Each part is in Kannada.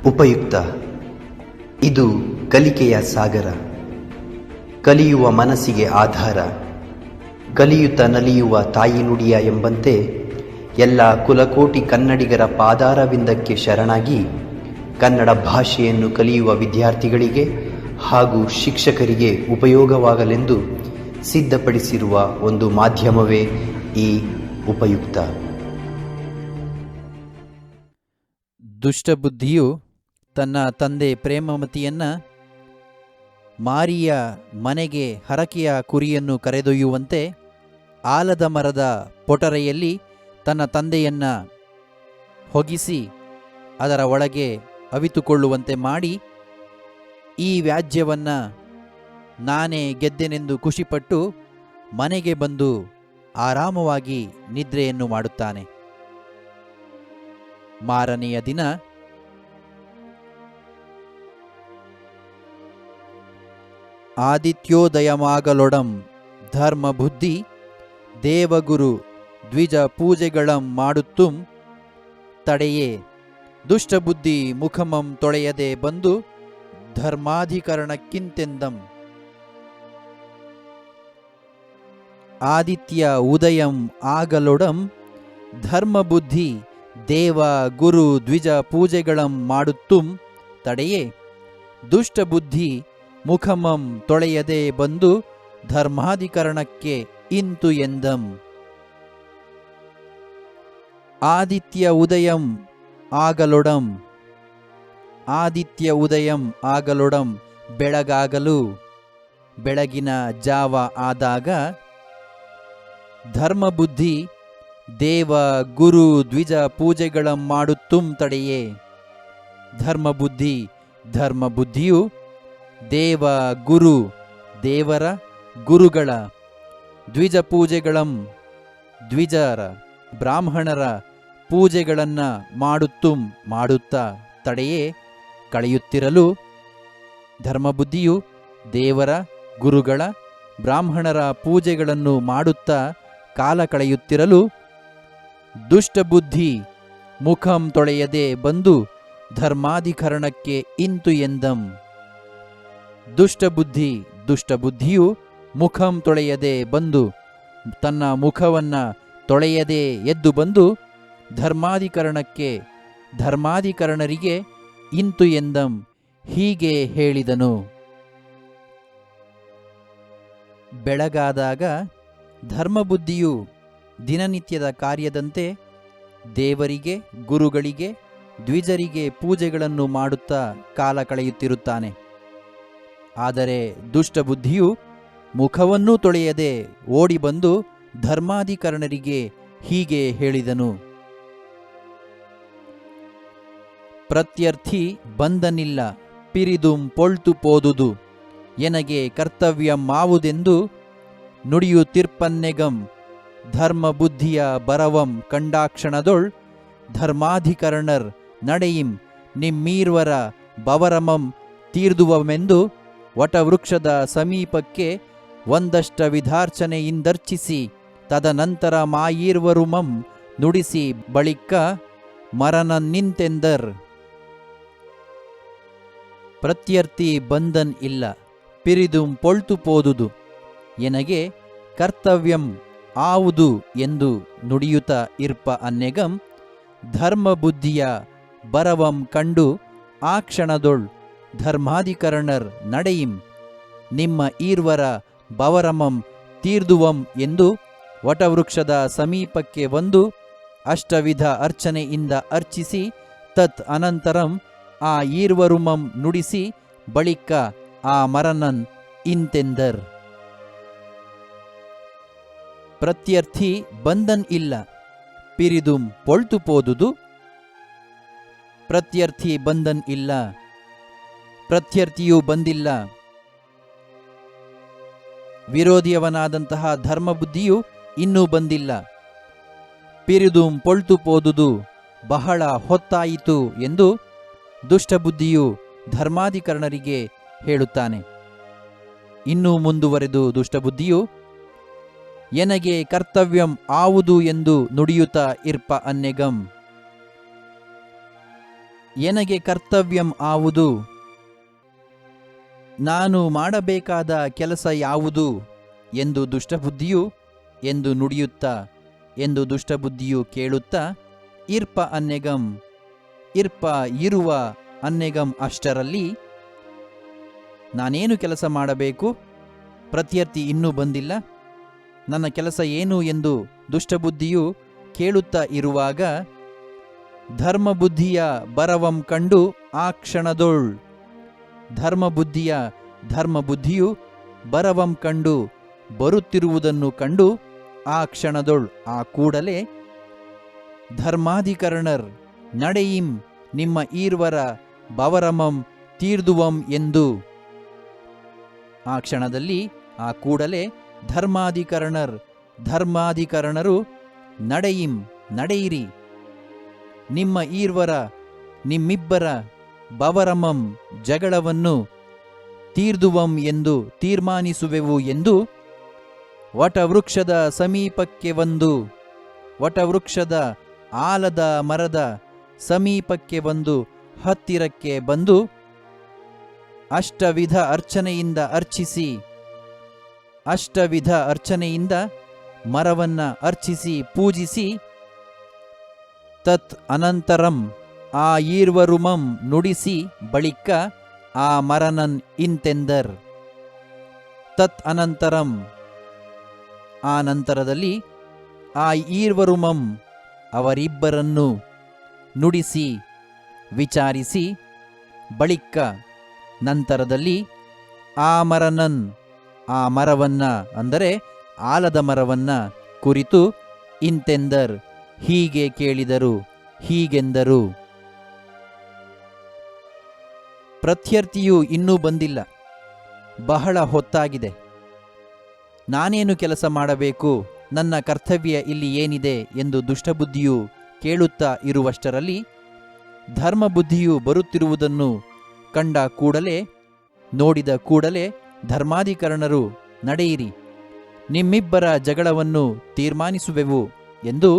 ಉಪಯುಕ್ತ. ಇದು ಕಲಿಕೆಯ ಸಾಗರ, ಕಲಿಯುವ ಮನಸ್ಸಿಗೆ ಆಧಾರ, ಕಲಿಯುತ್ತ ನಲಿಯುವ ತಾಯಿ ನುಡಿಯ ಎಂಬಂತೆ ಎಲ್ಲ ಕುಲಕೋಟಿ ಕನ್ನಡಿಗರ ಪಾದಾರವಿಂದಕ್ಕೆ ಶರಣಾಗಿ ಕನ್ನಡ ಭಾಷೆಯನ್ನು ಕಲಿಯುವ ವಿದ್ಯಾರ್ಥಿಗಳಿಗೆ ಹಾಗೂ ಶಿಕ್ಷಕರಿಗೆ ಉಪಯೋಗವಾಗಲೆಂದು ಸಿದ್ಧಪಡಿಸಿರುವ ಒಂದು ಮಾಧ್ಯಮವೇ ಈ ಉಪಯುಕ್ತ. ದುಷ್ಟಬುದ್ಧಿಯು ತನ್ನ ತಂದೆ ಪ್ರೇಮಮತಿಯನ್ನು ಮಾರಿಯ ಮನೆಗೆ ಹರಕೆಯ ಕುರಿಯನ್ನು ಕರೆದೊಯ್ಯುವಂತೆ ಆಲದ ಮರದ ಪೊಟರೆಯಲ್ಲಿ ತನ್ನ ತಂದೆಯನ್ನು ಹೊಗಿಸಿ ಅದರ ಒಳಗೆ ಅವಿತುಕೊಳ್ಳುವಂತೆ ಮಾಡಿ ಈ ವ್ಯಾಜ್ಯವನ್ನು ನಾನೇ ಗೆದ್ದೆನೆಂದು ಖುಷಿಪಟ್ಟು ಮನೆಗೆ ಬಂದು ಆರಾಮವಾಗಿ ನಿದ್ರೆಯನ್ನು ಮಾಡುತ್ತಾನೆ. ಮಾರನೆಯ ದಿನ ಆದಿತ್ಯೋದಯಮಾಗಲೊಡಂ ಧರ್ಮ ಬುದ್ಧಿ ದೇವಗುರು ದ್ವಿಜ ಪೂಜೆಗಳಂ ಮಾಡುತ್ತುಂ ತಡೆಯೇ ದುಷ್ಟಬುದ್ಧಿ ಮುಖಮಂ ತೊಳೆಯದೆ ಬಂದು ಧರ್ಮಾಧಿಕರಣಕ್ಕಿಂತೆಂದಂ. ಆದಿತ್ಯ ಉದಯಂ ಆಗಲೊಡಂ ಧರ್ಮಬುದ್ಧಿ ದೇವ ಗುರು ದ್ವಿಜ ಪೂಜೆಗಳಂ ಮಾಡುತ್ತುಂ ತಡೆಯೇ ದುಷ್ಟಬುದ್ಧಿ ಮುಖಮಂ ತೊಳೆಯದೆ ಬಂದು ಧರ್ಮಾಧಿಕರಣಕ್ಕೆ ಇಂತು ಎಂದಂ. ಆದಿತ್ಯ ಉದಯಂ ಆಗಲೊಡಂ ಆದಿತ್ಯ ಉದಯಂ ಆಗಲೊಡಂ ಬೆಳಗಾಗಲು ಬೆಳಗಿನ ಜಾವ ಆದಾಗ ಧರ್ಮಬುದ್ಧಿ ದೇವ ಗುರು ದ್ವಿಜ ಪೂಜೆಗಳಂ ಮಾಡುತ್ತುಂ ತಡೆಯೇ ಧರ್ಮಬುದ್ಧಿಯು ದೇವ ಗುರು ದೇವರ ಗುರುಗಳ ದ್ವಿಜ ಪೂಜೆಗಳಂ ದ್ವಿಜರ ಬ್ರಾಹ್ಮಣರ ಪೂಜೆಗಳನ್ನು ಮಾಡುತ್ತಾ ತಡೆಯೇ ಕಳೆಯುತ್ತಿರಲು ಧರ್ಮಬುದ್ಧಿಯು ದೇವರ ಗುರುಗಳ ಬ್ರಾಹ್ಮಣರ ಪೂಜೆಗಳನ್ನು ಮಾಡುತ್ತಾ ಕಾಲ ಕಳೆಯುತ್ತಿರಲು ದುಷ್ಟಬುದ್ಧಿ ಮುಖಂ ತೊಳೆಯದೆ ಬಂದು ಧರ್ಮಾಧಿಕರಣಕ್ಕೆ ಇಂತು ಎಂದಂ. ದುಷ್ಟಬುದ್ಧಿಯು ಮುಖಂ ತೊಳೆಯದೆ ಬಂದು ತನ್ನ ಮುಖವನ್ನು ತೊಳೆಯದೆ ಎದ್ದು ಬಂದು ಧರ್ಮಾಧಿಕರಣರಿಗೆ ಇಂತು ಎಂದಂ ಹೀಗೆ ಹೇಳಿದನು. ಬೆಳಗಾದಾಗ ಧರ್ಮಬುದ್ಧಿಯು ದಿನನಿತ್ಯದ ಕಾರ್ಯದಂತೆ ದೇವರಿಗೆ ಗುರುಗಳಿಗೆ ದ್ವಿಜರಿಗೆ ಪೂಜೆಗಳನ್ನು ಮಾಡುತ್ತಾ ಕಾಲ ಕಳೆಯುತ್ತಿರುತ್ತಾನೆ. ಆದರೆ ದುಷ್ಟಬುದ್ಧಿಯು ಮುಖವನ್ನೂ ತೊಳೆಯದೆ ಓಡಿ ಬಂದು ಧರ್ಮಾಧಿಕರಣರಿಗೆ ಹೀಗೆ ಹೇಳಿದನು. ಪ್ರತ್ಯರ್ಥಿ ಬಂದನಿಲ್ಲ ಪಿರಿದುಂ ಪೊಳ್ತು ಪೋದುದು ಎನಗೆ ಕರ್ತವ್ಯಮಾವುದೆಂದು ನುಡಿಯುತ್ತಿರ್ಪನ್ನೆಗಂ ಧರ್ಮಬುದ್ಧಿಯ ಬರವಂ ಕಂಡಾಕ್ಷಣದೊಳ್ ಧರ್ಮಾಧಿಕರಣರ್ ನಡೆಯಿಂ ನಿಮ್ಮೀರ್ವರ ಬವರಮಂ ತೀರ್ದುವಮೆಂದು ವಟವೃಕ್ಷದ ಸಮೀಪಕ್ಕೆ ಒಂದಷ್ಟ ವಿಧಾರ್ಚನೆಯಿಂದರ್ಚಿಸಿ ತದನಂತರ ಮಾಯೀರ್ವರುಮಂ ನುಡಿಸಿ ಬಳಿಕ ಮರನನ್ನಿಂತೆಂದರ್. ಪ್ರತ್ಯರ್ಥಿ ಬಂದನ್ ಇಲ್ಲ ಪಿರಿದುಂ ಪೊಳ್ತು ಪೋದುದು ಎನಗೆ ಕರ್ತವ್ಯಂ ಆವುದು ಎಂದು ನುಡಿಯುತ್ತ ಇರ್ಪ ಅನ್ನೆಗಂ ಧರ್ಮಬುದ್ಧಿಯ ಬರವಂ ಕಂಡು ಆ ಕ್ಷಣದೊಳ್ ಧರ್ಮಾಧಿಕರಣರ್ ನಡೆಯಿಂ ನಿಮ್ಮ ಈರ್ವರ ಬವರಮಂ ತೀರ್ದುವಂ ಎಂದು ವಟವೃಕ್ಷದ ಸಮೀಪಕ್ಕೆ ಬಂದು ಅಷ್ಟವಿಧ ಅರ್ಚನೆಯಿಂದ ಅರ್ಚಿಸಿ ತತ್ ಅನಂತರಂ ಆ ಈರ್ವರುಮಂ ನುಡಿಸಿ ಬಳಿಕ ಆ ಮರನನ್ ಇಂತೆಂದರ್. ಪ್ರತ್ಯರ್ಥಿ ಬಂದನ್ ಇಲ್ಲ ಪಿರಿದುಂ ಪೊಳ್ತು ಪೋದುದು. ಪ್ರತ್ಯರ್ಥಿ ಬಂದನ್ ಇಲ್ಲ, ಪ್ರತ್ಯರ್ಥಿಯೂ ಬಂದಿಲ್ಲ. ವಿರೋಧಿಯವನಾದಂತಹ ಧರ್ಮಬುದ್ಧಿಯು ಇನ್ನೂ ಬಂದಿಲ್ಲ. ಪಿರಿದುಂ ಪೊಳ್ತು ಪೋದುದು ಬಹಳ ಹೊತ್ತಾಯಿತು ಎಂದು ದುಷ್ಟಬುದ್ಧಿಯು ಧರ್ಮಾಧಿಕರಣರಿಗೆ ಹೇಳುತ್ತಾನೆ. ಇನ್ನೂ ಮುಂದುವರೆದು ದುಷ್ಟಬುದ್ಧಿಯು ಎನಗೆ ಕರ್ತವ್ಯಂ ಆವುದು ಎಂದು ನುಡಿಯುತ್ತಾ ಇರ್ಪ ಅನ್ನೆಗಂ ಎನಗೆ ಕರ್ತವ್ಯಂ ಆವುದು, ನಾನು ಮಾಡಬೇಕಾದ ಕೆಲಸ ಯಾವುದು ಎಂದು ದುಷ್ಟಬುದ್ಧಿಯು ಕೇಳುತ್ತಾ ಇರ್ಪ ಅನ್ನೆಗಂ, ಇರ್ಪ ಇರುವ ಅನ್ನೆಗಂ, ಅಷ್ಟರಲ್ಲಿ ನಾನೇನು ಕೆಲಸ ಮಾಡಬೇಕು, ಪ್ರತ್ಯರ್ಥಿ ಇನ್ನೂ ಬಂದಿಲ್ಲ, ನನ್ನ ಕೆಲಸ ಏನು ಎಂದು ದುಷ್ಟಬುದ್ಧಿಯು ಕೇಳುತ್ತಾ ಇರುವಾಗ ಧರ್ಮಬುದ್ಧಿಯ ಬರವಂ ಕಂಡು ಆ ಕ್ಷಣದೊಳ್, ಧರ್ಮಬುದ್ಧಿಯು ಬರವಂ ಕಂಡು ಬರುತ್ತಿರುವುದನ್ನು ಕಂಡು ಆ ಕ್ಷಣದೊಳ್, ಆ ಕೂಡಲೇ ಧರ್ಮಾಧಿಕರಣರ್ ನಡೆಯಿಂ ನಿಮ್ಮ ಈರ್ವರ ಬವರಮಂ ತೀರ್ದುವಂ ಎಂದು, ಆ ಕ್ಷಣದಲ್ಲಿ ಆ ಕೂಡಲೇ ಧರ್ಮಾಧಿಕರಣರು ನಡೆಯಿಂ ನಡೆಯಿರಿ, ನಿಮ್ಮಿಬ್ಬರ ಬವರಮಂ ಜಗಳವನ್ನು ತೀರ್ದುವಂ ಎಂದು ತೀರ್ಮಾನಿಸುವೆವು ಎಂದು ವಟವೃಕ್ಷದ ಸಮೀಪಕ್ಕೆ ವಟವೃಕ್ಷದ ಆಲದ ಮರದ ಸಮೀಪಕ್ಕೆ ಹತ್ತಿರಕ್ಕೆ ಬಂದು ಅಷ್ಟವಿಧ ಅರ್ಚನೆಯಿಂದ ಮರವನ್ನ ಅರ್ಚಿಸಿ ಪೂಜಿಸಿ ತತ್ ಅನಂತರಂ ಆ ಈರ್ವರುಮಂ ನುಡಿಸಿ ಬಳಿಕ ಆ ಮರನನ್ ಇಂತೆಂದರ್. ತತ್ ಅನಂತರಂ ಆ ನಂತರದಲ್ಲಿ ಆ ಈರ್ವರುಮಂ ಅವರಿಬ್ಬರನ್ನು ನುಡಿಸಿ ವಿಚಾರಿಸಿ ಬಳಿಕ ನಂತರದಲ್ಲಿ ಆ ಮರವನ್ನ ಅಂದರೆ ಆಲದ ಮರವನ್ನ ಕುರಿತು ಇಂತೆಂದರ್ ಹೀಗೆ ಕೇಳಿದರು, ಹೀಗೆಂದರು. ಪ್ರತ್ಯರ್ಥಿಯು ಇನ್ನೂ ಬಂದಿಲ್ಲ, ಬಹಳ ಹೊತ್ತಾಗಿದೆ, ನಾನೇನು ಕೆಲಸ ಮಾಡಬೇಕು, ನನ್ನ ಕರ್ತವ್ಯ ಇಲ್ಲಿ ಏನಿದೆ ಎಂದು ದುಷ್ಟಬುದ್ಧಿಯು ಕೇಳುತ್ತಾ ಇರುವಷ್ಟರಲ್ಲಿ ಧರ್ಮಬುದ್ಧಿಯು ಬರುತ್ತಿರುವುದನ್ನು ಕಂಡ ಕೂಡಲೇ, ನೋಡಿದ ಕೂಡಲೇ ಧರ್ಮಾಧಿಕರಣರು ನಡೆಯಿರಿ, ನಿಮ್ಮಿಬ್ಬರ ಜಗಳವನ್ನು ತೀರ್ಮಾನಿಸುವೆವು ಎಂದು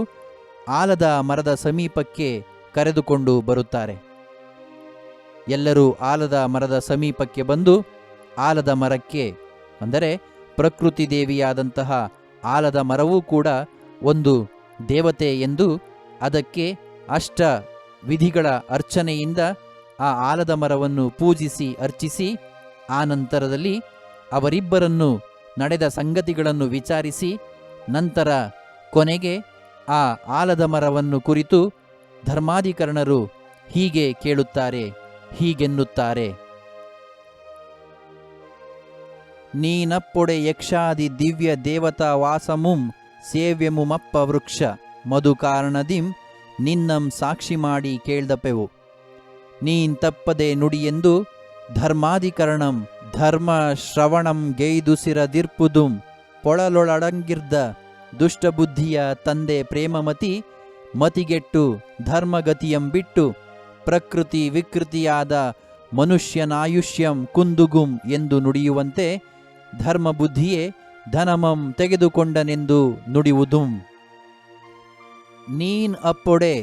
ಆಲದ ಮರದ ಸಮೀಪಕ್ಕೆ ಕರೆದುಕೊಂಡು ಬರುತ್ತಾರೆ. ಎಲ್ಲರೂ ಆಲದ ಮರದ ಸಮೀಪಕ್ಕೆ ಬಂದು ಆಲದ ಮರಕ್ಕೆ, ಅಂದರೆ ಪ್ರಕೃತಿ ದೇವಿಯಾದಂತಹ ಆಲದ ಮರವೂ ಕೂಡ ಒಂದು ದೇವತೆ ಎಂದು ಅದಕ್ಕೆ ಅಷ್ಟ ವಿಧಿಗಳ ಅರ್ಚನೆಯಿಂದ ಆ ಆಲದ ಮರವನ್ನು ಪೂಜಿಸಿ ಅರ್ಚಿಸಿ ಆ ನಂತರದಲ್ಲಿ ಅವರಿಬ್ಬರನ್ನು ನಡೆದ ಸಂಗತಿಗಳನ್ನು ವಿಚಾರಿಸಿ ನಂತರ ಕೊನೆಗೆ ಆ ಆಲದ ಮರವನ್ನು ಕುರಿತು ಧರ್ಮಾಧಿಕರಣರು ಹೀಗೆ ಕೇಳುತ್ತಾರೆ, ಹೀಗೆನ್ನುತ್ತಾರೆ. ನೀನಪ್ಪೊಡೆ ಯಕ್ಷಾದಿ ದಿವ್ಯ ದೇವತಾ ವಾಸಮುಂ ಸೇವ್ಯಮುಮಪ್ಪ ವೃಕ್ಷ ಮಧುಕಾರಣದಿಂ ನಿನ್ನಂ ಸಾಕ್ಷಿ ಮಾಡಿ ಕೇಳ್ದಪೆವು. ನೀನ್ ತಪ್ಪದೆ ನುಡಿಯೆಂದು ಧರ್ಮಾಧಿಕರಣಂ ಧರ್ಮ ಶ್ರವಣಂ ಗೆಯ್ದುಸಿರದಿರ್ಪುದುಂ ಪೊಳಲೊಳಡಂಗಿರ್ದ ದುಷ್ಟಬುದ್ಧಿಯ ತಂದೆ ಪ್ರೇಮಮತಿ ಮತಿಗೆಟ್ಟು ಧರ್ಮಗತಿಯಂ ಬಿಟ್ಟು ಪ್ರಕೃತಿ ವಿಕೃತಿಯಾದ ಮನುಷ್ಯನಾಯುಷ್ಯಂ ಕುಂದುಗುಂ ಎಂದು ನುಡಿಯುವಂತೆ ಧರ್ಮಬುದ್ಧಿಯೇ ಧನಮಂ ತೆಗೆದುಕೊಂಡನೆಂದು ನುಡಿಯುವುದುಂ. ನೀನ್ ಅಪ್ಪೊಡೆ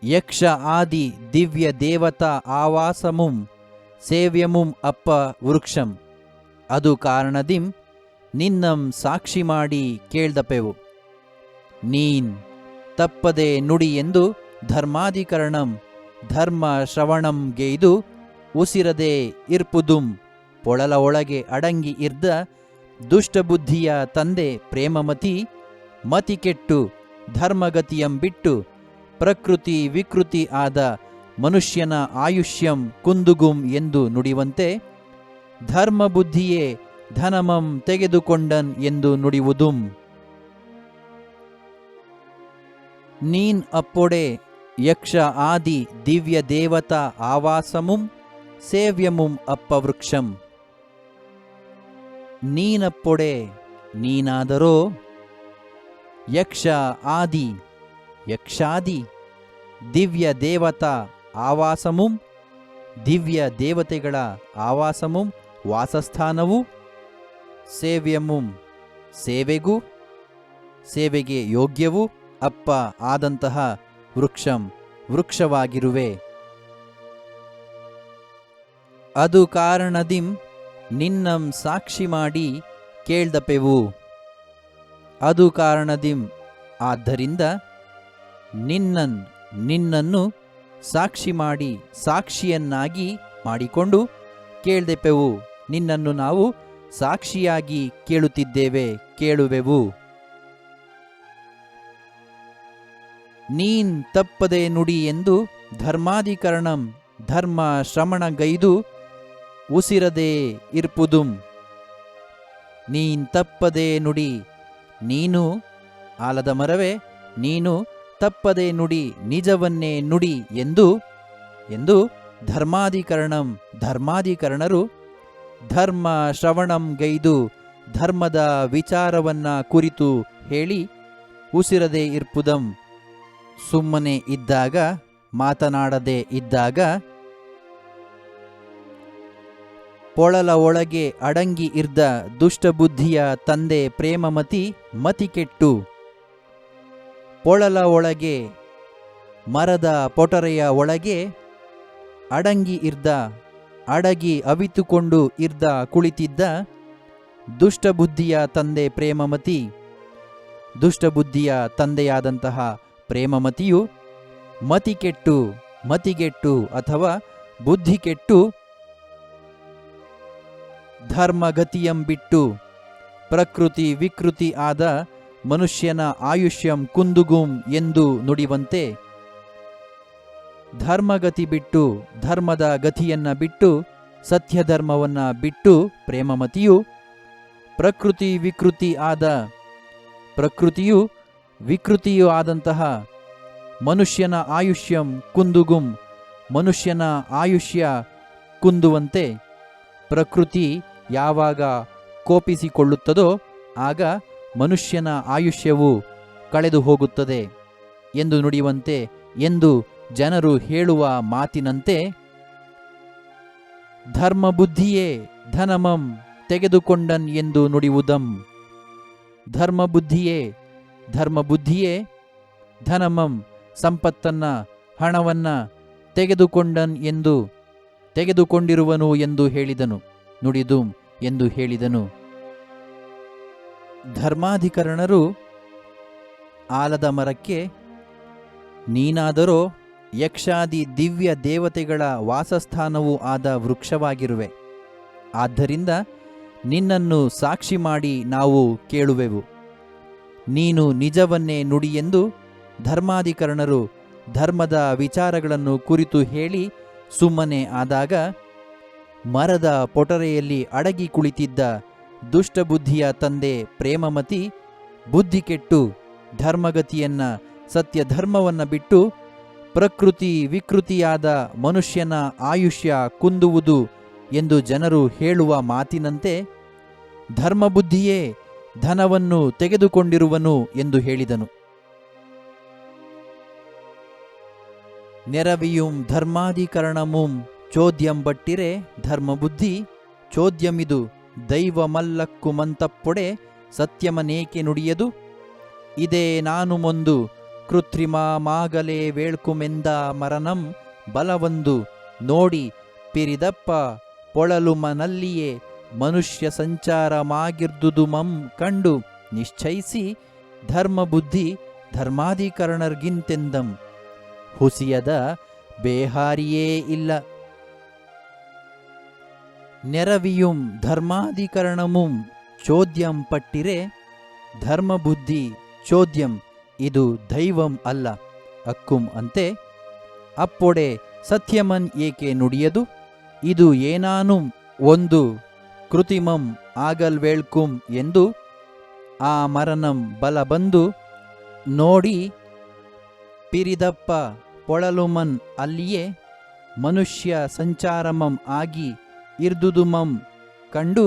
ಯಕ್ಷ ಆದಿ ದಿವ್ಯ ದೇವತಾ ಆವಾಸಮುಂ ಸೇವ್ಯಮುಂ ಅಪ್ಪ ವೃಕ್ಷಂ ಅದು ಕಾರಣದಿಂ ನಿನ್ನಂ ಸಾಕ್ಷಿ ಮಾಡಿ ಕೇಳ್ದಪೆವು. ನೀನ್ ತಪ್ಪದೆ ನುಡಿ ಎಂದು ಧರ್ಮಾಧಿಕರಣಂ ಧರ್ಮ ಶ್ರವಣಂ ಗೆಯ್ದು ಉಸಿರದೆ ಇರ್ಪುದುಂ ಪೊಳಲ ಒಳಗೆ ಅಡಂಗಿ ಇರ್ದ ದುಷ್ಟಬುದ್ಧಿಯ ತಂದೆ ಪ್ರೇಮಮತಿ ಮತಿ ಕೆಟ್ಟು ಧರ್ಮಗತಿಯಂ ಬಿಟ್ಟು ಪ್ರಕೃತಿ ವಿಕೃತಿ ಆದ ಮನುಷ್ಯನ ಆಯುಷ್ಯಂ ಕುಂದುಗುಂ ಎಂದು ನುಡಿಯುವಂತೆ ಧರ್ಮಬುದ್ಧಿಯೇ ಧನಮಂ ತೆಗೆದುಕೊಂಡನ್ ಎಂದು ನುಡಿಯುವುದುಂ. ನೀನ್ ಅಪ್ಪೊಡೆ ಯಕ್ಷ ಆದಿ ದಿವ್ಯ ದೇವತಾ ಆವಾಸಮುಂ ಸೇವ್ಯಮುಂ ಅಪ್ಪ ವೃಕ್ಷಂ. ನೀನಪ್ಪೊಡೆ ನೀನಾದರೋ ಯಕ್ಷ ಆದಿ ಯಕ್ಷಾದಿ ದಿವ್ಯ ದೇವತಾ ಆವಾಸಮುಂ ದಿವ್ಯ ದೇವತೆಗಳ ಆವಾಸಮುಂ ವಾಸಸ್ಥಾನವು ಸೇವ್ಯಮುಂ ಸೇವೆಗೆ ಯೋಗ್ಯವೂ ಅಪ್ಪ ಆದಂತಹ ವೃಕ್ಷಂ ವೃಕ್ಷವಾಗಿರುವೆ. ಅದು ಕಾರಣದಿಂ ನಿನ್ನಂ ಸಾಕ್ಷಿ ಮಾಡಿ ಕೇಳ್ದಪೆವು. ಅದು ಕಾರಣದಿಂ ಆದ್ದರಿಂದ ನಿನ್ನನ್ನು ಸಾಕ್ಷಿ ಮಾಡಿ ಸಾಕ್ಷಿಯನ್ನಾಗಿ ಮಾಡಿಕೊಂಡು ಕೇಳ್ದೆಪೆವು. ನಿನ್ನನ್ನು ನಾವು ಸಾಕ್ಷಿಯಾಗಿ ಕೇಳುತ್ತಿದ್ದೇವೆ, ಕೇಳುವೆವು. ನೀನ್ ತಪ್ಪದೆ ನುಡಿ ಎಂದು ಧರ್ಮಾಧಿಕರಣಂ ಧರ್ಮ ಶ್ರಮಣಗೈದು ಉಸಿರದೆ ಇರ್ಪುದುಂ. ನೀನ್ ತಪ್ಪದೆ ನುಡಿ, ನೀನು ಆಲದ ಮರವೇ, ನೀನು ತಪ್ಪದೆ ನುಡಿ, ನಿಜವನ್ನೇ ನುಡಿ ಎಂದು ಧರ್ಮಾಧಿಕರಣರು ಧರ್ಮ ಶ್ರವಣಂ ಗೈದು ಧರ್ಮದ ವಿಚಾರವನ್ನ ಕುರಿತು ಹೇಳಿ ಉಸಿರದೆ ಇರ್ಪುದಂ. ಸುಮ್ಮನೆ ಇದ್ದಾಗ, ಮಾತನಾಡದೆ ಇದ್ದಾಗ, ಪೊಳಲ ಒಳಗೆ ಅಡಂಗಿ ಇರ್ದ ದುಷ್ಟಬುದ್ಧಿಯ ತಂದೆ ಪ್ರೇಮಮತಿ ಮತಿ ಕೆಟ್ಟು, ಪೊಳಲ ಒಳಗೆ ಮರದ ಪೊಟರೆಯ ಒಳಗೆ ಅಡಂಗಿ ಇರ್ದ, ಅಡಗಿ ಅವಿತುಕೊಂಡು ಇರ್ದ ಕುಳಿತಿದ್ದ ದುಷ್ಟಬುದ್ಧಿಯ ತಂದೆ ಪ್ರೇಮಮತಿ, ದುಷ್ಟಬುದ್ಧಿಯ ತಂದೆಯಾದಂತಹ ಪ್ರೇಮಮತಿಯು ಮತಿಗೆಟ್ಟು ಅಥವಾ ಬುದ್ಧಿ ಕೆಟ್ಟು ಧರ್ಮಗತಿಯಂ ಬಿಟ್ಟು ಪ್ರಕೃತಿ ವಿಕೃತಿ ಆದ ಮನುಷ್ಯನ ಆಯುಷ್ಯಂ ಕುಂದುಗುಂ ಎಂದು ನುಡಿವಂತೆ, ಧರ್ಮಗತಿ ಬಿಟ್ಟು ಧರ್ಮದ ಗತಿಯನ್ನ ಬಿಟ್ಟು ಸತ್ಯಧರ್ಮವನ್ನ ಬಿಟ್ಟು ಪ್ರೇಮಮತಿಯು ವಿಕೃತಿಯೂ ಆದಂತಹ ಮನುಷ್ಯನ ಆಯುಷ್ಯಂ ಕುಂದುಗುಂ, ಮನುಷ್ಯನ ಆಯುಷ್ಯ ಕುಂದುವಂತೆ, ಪ್ರಕೃತಿ ಯಾವಾಗ ಕೋಪಿಸಿಕೊಳ್ಳುತ್ತದೋ ಆಗ ಮನುಷ್ಯನ ಆಯುಷ್ಯವು ಕಳೆದು ಹೋಗುತ್ತದೆ ಎಂದು ನುಡಿಯುವಂತೆ ಎಂದು ಜನರು ಹೇಳುವ ಮಾತಿನಂತೆ, ಧರ್ಮಬುದ್ಧಿಯೇ ಧನಮಂ ತೆಗೆದುಕೊಂಡನ್ ಎಂದು ನುಡಿಯುವುದಂ. ಧರ್ಮಬುದ್ಧಿಯೇ ಧನಮಂ ಸಂಪತ್ತನ್ನ ಹಣವನ್ನ ತೆಗೆದುಕೊಂಡನ್ ಎಂದು ತೆಗೆದುಕೊಂಡಿರುವನು ಎಂದು ಹೇಳಿದನು, ನುಡಿದುಂ ಎಂದು ಹೇಳಿದನು. ಧರ್ಮಾಧಿಕರಣರು ಆಲದ ಮರಕ್ಕೆ, ನೀನಾದರೋ ಯಕ್ಷಾದಿ ದಿವ್ಯ ದೇವತೆಗಳ ವಾಸಸ್ಥಾನವೂ ಆದ ವೃಕ್ಷವಾಗಿರುವೆ. ಆದ್ದರಿಂದ ನಿನ್ನನ್ನು ಸಾಕ್ಷಿ ಮಾಡಿ ನಾವು ಕೇಳುವೆವು. ನೀನು ನಿಜವನ್ನೇ ನುಡಿಯೆಂದು ಧರ್ಮಾಧಿಕರಣರು ಧರ್ಮದ ವಿಚಾರಗಳನ್ನು ಕುರಿತು ಹೇಳಿ ಸುಮ್ಮನೆ ಆದಾಗ, ಮರದ ಪೊಟರೆಯಲ್ಲಿ ಅಡಗಿ ಕುಳಿತಿದ್ದ ದುಷ್ಟಬುದ್ಧಿಯ ತಂದೆ ಪ್ರೇಮಮತಿ ಬುದ್ಧಿ ಕೆಟ್ಟು ಧರ್ಮಗತಿಯನ್ನ ಸತ್ಯಧರ್ಮವನ್ನ ಬಿಟ್ಟು ಪ್ರಕೃತಿ ವಿಕೃತಿಯಾದ ಮನುಷ್ಯನ ಆಯುಷ್ಯ ಕುಂದುವುದು ಎಂದು ಜನರು ಹೇಳುವ ಮಾತಿನಂತೆ, ಧರ್ಮಬುದ್ಧಿಯೇ ಧನವನ್ನು ತೆಗೆದುಕೊಂಡಿರುವನು ಎಂದು ಹೇಳಿದನು. ನೆರವಿಯುಂ ಧರ್ಮಾಧಿಕರಣಮುಂ ಚೋದ್ಯಂ ಬಟ್ಟಿರೆ ಧರ್ಮಬುದ್ಧಿ ಚೋದ್ಯಮಿದು ದೈವಮಲ್ಲಕ್ಕು ಮಂತಪ್ಪೊಡೆ ಸತ್ಯಮನೇಕೆ ನುಡಿಯದು. ಇದೇ ನಾನು ಮೊಂದು ಕೃತ್ರಿಮ ಮಾಗಲೇ ವೇಳ್ಕುಮೆಂದ ಮರನಂ ಬಲವೊಂದು ನೋಡಿ ಪಿರಿದಪ್ಪ ಪೊಳಲುಮನಲ್ಲಿಯೇ ಮನುಷ್ಯ ಸಂಚಾರ ಮಾಗಿರ್ದುದು ಮಂ ಕಂಡು ನಿಶ್ಚಯಿಸಿ ಧರ್ಮಬುದ್ಧಿ ಧರ್ಮಾಧಿಕರಣರ್ಗಿಂತೆಂದಂ ಹುಸಿಯದ ಬೇಹಾರಿಯೇ ಇಲ್ಲ. ನೆರವಿಯುಂ ಧರ್ಮಾಧಿಕರಣಮುಂ ಚೋದ್ಯಂ ಪಟ್ಟಿರೆ ಧರ್ಮಬುದ್ಧಿ ಚೋದ್ಯಂ ಇದು ದೈವಂ ಅಲ್ಲ ಅಕ್ಕುಂ ಅಂತೆ ಅಪ್ಪೊಡೆ ಸತ್ಯಮನ್ ಏಕೆ ನುಡಿಯದು. ಇದು ಏನಾನು ಒಂದು ಕೃತಿಮಂ ಆಗಲ್ವೇಳ್ಕುಂ ಎಂದು ಆ ಮರನಂ ಬಲ ಬಂದು ನೋಡಿ ಪಿರಿದಪ್ಪ ಪೊಳಲುಮನ್ ಅಲ್ಲಿಯೇ ಮನುಷ್ಯ ಸಂಚಾರಮಂ ಆಗಿ ಇರ್ದುದುಮಂ ಕಂಡು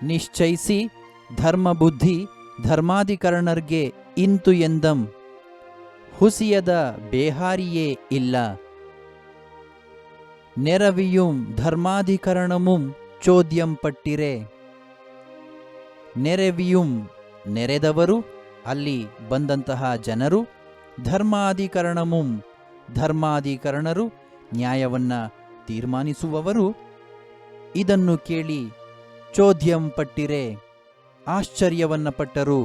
ನಿಶ್ಚಯಿಸಿ ಧರ್ಮಬುದ್ಧಿ ಧರ್ಮಾಧಿಕರಣರ್ಗೆ ಇಂತು ಎಂದಂ ಹುಸಿಯದ ಬೇಹಾರಿಯೇ ಇಲ್ಲ. ನೆರವಿಯುಂ ಧರ್ಮಾಧಿಕರಣಮುಂ ಚೋದ್ಯಂ ಪಟ್ಟಿರೆ ನೆರವಿಯುಂ ನೆರೆದವರು ಅಲ್ಲಿ ಬಂದಂತಹ ಜನರು, ಧರ್ಮಾಧಿಕರಣಮುಂ ಧರ್ಮಾಧಿಕರಣರು ನ್ಯಾಯವನ್ನ ತೀರ್ಮಾನಿಸುವವರು, ಇದನ್ನು ಕೇಳಿ ಚೋದ್ಯಂ ಪಟ್ಟಿರೆ ಆಶ್ಚರ್ಯವನ್ನ ಪಟ್ಟರು.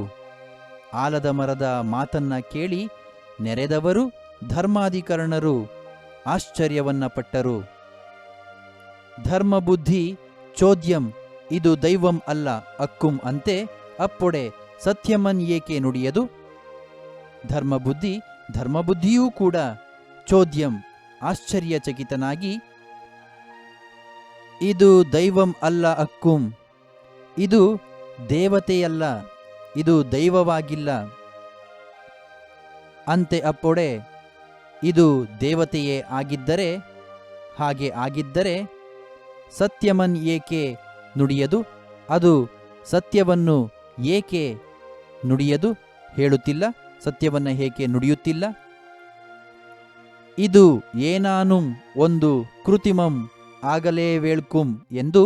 ಆಲದ ಮರದ ಮಾತನ್ನ ಕೇಳಿ ನೆರೆದವರು ಧರ್ಮಾಧಿಕರಣರು ಆಶ್ಚರ್ಯವನ್ನ ಪಟ್ಟರು. ಧರ್ಮಬುದ್ಧಿ ಚೋದ್ಯಂ ಇದು ದೈವಂ ಅಲ್ಲ ಅಕ್ಕುಂ ಅಂತೆ ಅಪ್ಪೊಡೆ ಸತ್ಯಮನ್ ಏಕೆ ನುಡಿಯದು. ಧರ್ಮಬುದ್ಧಿಯೂ ಕೂಡ ಚೋದ್ಯಂ ಆಶ್ಚರ್ಯಚಕಿತನಾಗಿ ಇದು ದೈವಂ ಅಲ್ಲ ಅಕ್ಕುಂ, ಇದು ದೇವತೆಯಲ್ಲ, ಇದು ದೈವವಾಗಿಲ್ಲ ಅಂತೆ ಅಪ್ಪೊಡೆ ಇದು ದೇವತೆಯೇ ಆಗಿದ್ದರೆ, ಹಾಗೆ ಆಗಿದ್ದರೆ ಸತ್ಯಮನ್ ಏಕೆ ನುಡಿಯದು, ಅದು ಸತ್ಯವನ್ನು ಏಕೆ ನುಡಿಯದು ಹೇಳುತ್ತಿಲ್ಲ, ಸತ್ಯವನ್ನ ಏಕೆ ನುಡಿಯುತ್ತಿಲ್ಲ. ಇದು ಏನಾನುಂ ಒಂದು ಕೃತಿಮಂ ಆಗಲೇ ವೇಳ್ಕುಂ ಎಂದು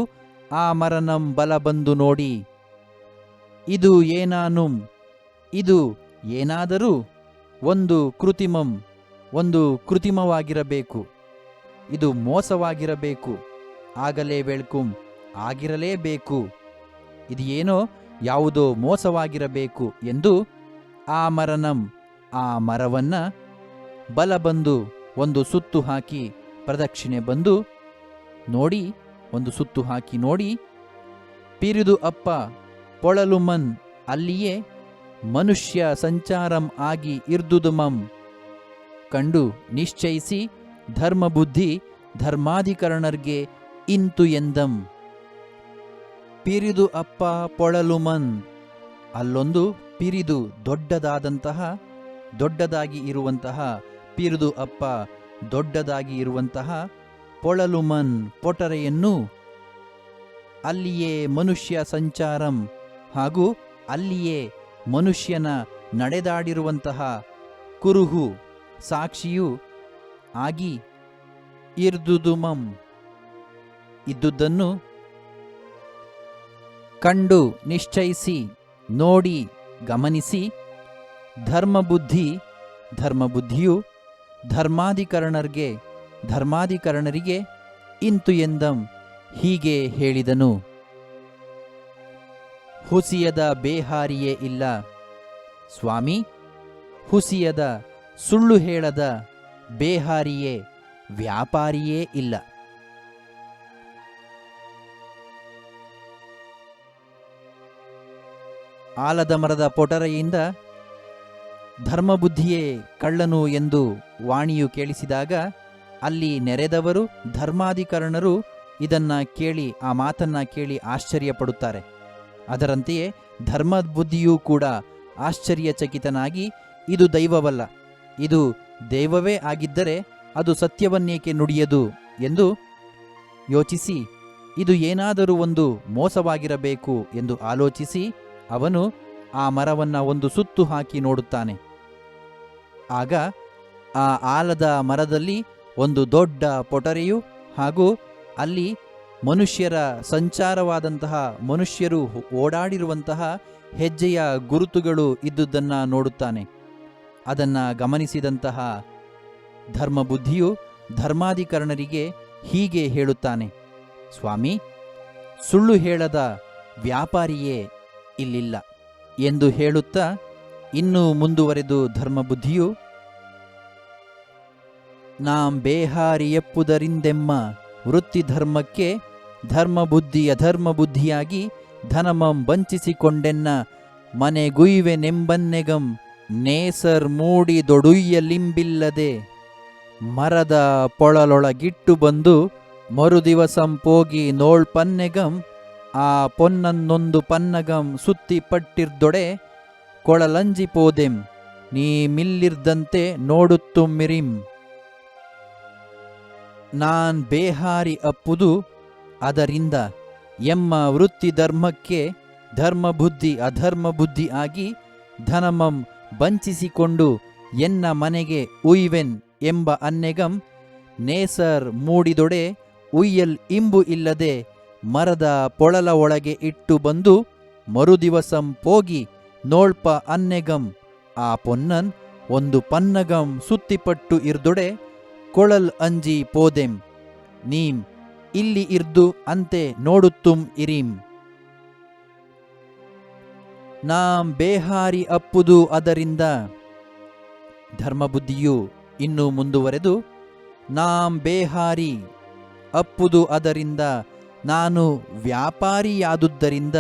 ಆ ಮರನಂ ಬಲ ಬಂದು ನೋಡಿ. ಇದು ಏನಾನುಂ ಇದು ಏನಾದರೂ ಒಂದು ಕೃತಿಮಂ ಒಂದು ಕೃತಿಮವಾಗಿರಬೇಕು, ಇದು ಮೋಸವಾಗಿರಬೇಕು, ಆಗಲೇ ವೇಳ್ಕುಂ ಆಗಿರಲೇಬೇಕು, ಇದು ಏನೋ ಯಾವುದೋ ಮೋಸವಾಗಿರಬೇಕು ಎಂದು ಆ ಮರನಂ ಆ ಮರವನ್ನ ಬಲ ಬಂದು ಒಂದು ಸುತ್ತು ಹಾಕಿ ಪ್ರದಕ್ಷಿಣೆ ಬಂದು ನೋಡಿ, ಒಂದು ಸುತ್ತು ಹಾಕಿ ನೋಡಿ, ಪಿರಿದು ಅಪ್ಪ ಪೊಳಲುಮನ್ ಅಲ್ಲಿಯೇ ಮನುಷ್ಯ ಸಂಚಾರಂ ಆಗಿ ಇರ್ದುದುಮಂ ಕಂಡು ನಿಶ್ಚಯಿಸಿ ಧರ್ಮಬುದ್ಧಿ ಧರ್ಮಾಧಿಕರಣರ್ಗೆ ಇಂತು ಎಂದಂ. ಪಿರಿದು ಅಪ್ಪ ಪೊಳಲುಮನ್ ಅಲ್ಲೊಂದು ಪಿರಿದು ದೊಡ್ಡದಾಗಿ ಇರುವಂತಹ ಪಿರಿದು ಅಪ್ಪ ದೊಡ್ಡದಾಗಿ ಇರುವಂತಹ ಪೊಳಲುಮನ್ ಪೊಟರೆಯನ್ನು ಅಲ್ಲಿಯೇ ಮನುಷ್ಯ ಸಂಚಾರಂ ಹಾಗೂ ಅಲ್ಲಿಯೇ ಮನುಷ್ಯನ ನಡೆದಾಡಿರುವಂತಹ ಕುರುಹು ಸಾಕ್ಷಿಯೂ ಆಗಿ ಇರ್ದುದುಮಂ ಇದ್ದುದನ್ನು ಕಂಡು ನಿಶ್ಚಯಿಸಿ ನೋಡಿ ಗಮನಿಸಿ ಧರ್ಮಬುದ್ಧಿಯು ಧರ್ಮಾಧಿಕರಣರಿಗೆ ಇಂತು ಎಂದಂ ಹೀಗೆ ಹೇಳಿದನು. ಹುಸಿಯದ ಬೇಹಾರಿಯೇ ಇಲ್ಲ ಸ್ವಾಮಿ, ಹುಸಿಯದ ಸುಳ್ಳು ಹೇಳದ ಬೇಹಾರಿಯೇ ವ್ಯಾಪಾರಿಯೇ ಇಲ್ಲ. ಆಲದ ಮರದ ಪೊಟರೆಯಿಂದ ಧರ್ಮಬುದ್ಧಿಯೇ ಕಳ್ಳನು ಎಂದು ವಾಣಿಯು ಕೇಳಿಸಿದಾಗ ಅಲ್ಲಿ ನೆರೆದವರು ಧರ್ಮಾಧಿಕರಣರು ಇದನ್ನ ಕೇಳಿ ಆ ಮಾತನ್ನ ಕೇಳಿ ಆಶ್ಚರ್ಯಪಡುತ್ತಾರೆ. ಅದರಂತೆಯೇ ಧರ್ಮಬುದ್ಧಿಯೂ ಕೂಡ ಆಶ್ಚರ್ಯಚಕಿತನಾಗಿ ಇದು ದೈವವಲ್ಲ, ಇದು ದೈವವೇ ಆಗಿದ್ದರೆ ಅದು ಸತ್ಯವನ್ನೇಕೆ ನುಡಿಯದು ಎಂದು ಯೋಚಿಸಿ ಇದು ಏನಾದರೂ ಒಂದು ಮೋಸವಾಗಿರಬೇಕು ಎಂದು ಆಲೋಚಿಸಿ ಅವನು ಆ ಮರವನ್ನ ಒಂದು ಸುತ್ತು ಹಾಕಿ ನೋಡುತ್ತಾನೆ. ಆಗ ಆ ಆಲದ ಮರದಲ್ಲಿ ಒಂದು ದೊಡ್ಡ ಪೊಟರೆಯು ಹಾಗೂ ಅಲ್ಲಿ ಮನುಷ್ಯರ ಸಂಚಾರವಾದಂತಹ ಮನುಷ್ಯರು ಓಡಾಡಿರುವಂತಹ ಹೆಜ್ಜೆಯ ಗುರುತುಗಳು ಇದ್ದುದನ್ನು ನೋಡುತ್ತಾನೆ. ಅದನ್ನ ಗಮನಿಸಿದಂತಹ ಧರ್ಮಬುದ್ಧಿಯು ಧರ್ಮಾಧಿಕರಣರಿಗೆ ಹೀಗೆ ಹೇಳುತ್ತಾನೆ, ಸ್ವಾಮಿ, ಸುಳ್ಳು ಹೇಳದ ವ್ಯಾಪಾರಿಯೇ ಇಲ್ಲಿಲ್ಲ ಎಂದು ಹೇಳುತ್ತಾ ಇನ್ನೂ ಮುಂದುವರೆದು ಧರ್ಮಬುದ್ಧಿಯು ನಾಂ ಬೇಹಾರಿಯಪ್ಪುದರಿಂದೆಮ್ಮ ವೃತ್ತಿ ಧರ್ಮಕ್ಕೆ ಧರ್ಮಬುದ್ಧಿ ಅಧರ್ಮಬುದ್ಧಿಯಾಗಿ ಧನಮಂ ವಂಚಿಸಿಕೊಂಡೆನ್ನ ಮನೆಗುಯ್ವೆನೆಂಬನ್ನೆಗಂ ನೇಸರ್ ಮೂಡಿದೊಡುಯ್ಯಲಿಂಬಿಲ್ಲದೆ ಮರದ ಪೊಳಲೊಳಗಿಟ್ಟು ಬಂದು ಮರುದಿವಸಂ ಪೋಗಿ ನೋಳ್ಪನ್ನೆಗಂ ಆ ಪೊನ್ನನ್ನೊಂದು ಪನ್ನಗಂ ಸುತ್ತಿ ಪಟ್ಟಿರ್ದೊಡೆ ಕೊಳಲಂಜಿಪೋದೆಂ ನೀ ಮಿಲ್ಲಿರ್ದಂತೆ ನೋಡುತ್ತುಮ್ಮಿರಿಂ. ನಾನ್ ಬೇಹಾರಿ ಅಪ್ಪುದು ಅದರಿಂದ ಎಮ್ಮ ವೃತ್ತಿ ಧರ್ಮಕ್ಕೆ ಧರ್ಮಬುದ್ಧಿ ಅಧರ್ಮಬುದ್ಧಿ ಆಗಿ ಧನಮಂ ವಂಚಿಸಿಕೊಂಡು ಎನ್ನ ಮನೆಗೆ ಉಯ್ವೆನ್ ಎಂಬ ಅನ್ನೆಗಂ ನೇಸರ್ ಮೂಡಿದೊಡೆ ಉಯ್ಯಲ್ ಇಂಬು ಇಲ್ಲದೆ ಮರದ ಪೊಳಲ ಒಳಗೆ ಇಟ್ಟು ಬಂದು ಮರುದಿವಸಂ ಪೋಗಿ ನೋಳ್ಪ ಅನ್ನೆಗಂ ಆ ಪೊನ್ನನ್ ಒಂದು ಪನ್ನಗಂ ಸುತ್ತಿಪಟ್ಟು ಇರ್ದೊಡೆ ಕೊಳಲ್ ಅಂಜಿ ಪೋದೆಂ ನೀಂ ಇಲ್ಲಿ ಇರ್ದು ಅಂತೆ ನೋಡುತ್ತುಂ ಇರಿಂ. ನಾಂ ಬೇಹಾರಿ ಅಪ್ಪುದು ಅದರಿಂದ. ಧರ್ಮಬುದ್ಧಿಯು ಇನ್ನೂ ಮುಂದುವರೆದು, ನಾಂ ಬೇಹಾರಿ ಅಪ್ಪುದು ಅದರಿಂದ, ನಾನು ವ್ಯಾಪಾರಿಯಾದುದರಿಂದ.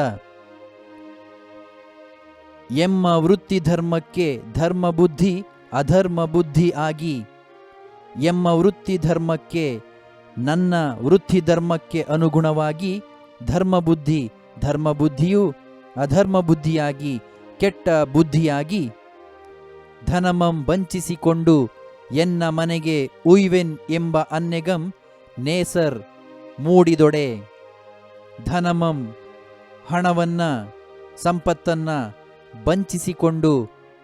ಎಮ್ಮ ವೃತ್ತಿ ಧರ್ಮಕ್ಕೆ ಧರ್ಮಬುದ್ಧಿ ಅಧರ್ಮ ಬುದ್ಧಿ ಆಗಿ, ಎಮ್ಮ ವೃತ್ತಿ ಧರ್ಮಕ್ಕೆ ನನ್ನ ವೃತ್ತಿ ಧರ್ಮಕ್ಕೆ ಅನುಗುಣವಾಗಿ ಧರ್ಮಬುದ್ಧಿ ಧರ್ಮಬುದ್ಧಿಯು ಅಧರ್ಮ ಬುದ್ಧಿಯಾಗಿ ಕೆಟ್ಟ ಬುದ್ಧಿಯಾಗಿ, ಧನಮಂ ವಂಚಿಸಿಕೊಂಡು ಎನ್ನ ಮನೆಗೆ ಉಯ್ವೆನ್ ಎಂಬ ಅನ್ನೆಗಂ ನೇಸರ್ ಮೂಡಿದೊಡೆ. ಧನಮಂ ಹಣವನ್ನ ಸಂಪತ್ತನ್ನ ವಂಚಿಸಿಕೊಂಡು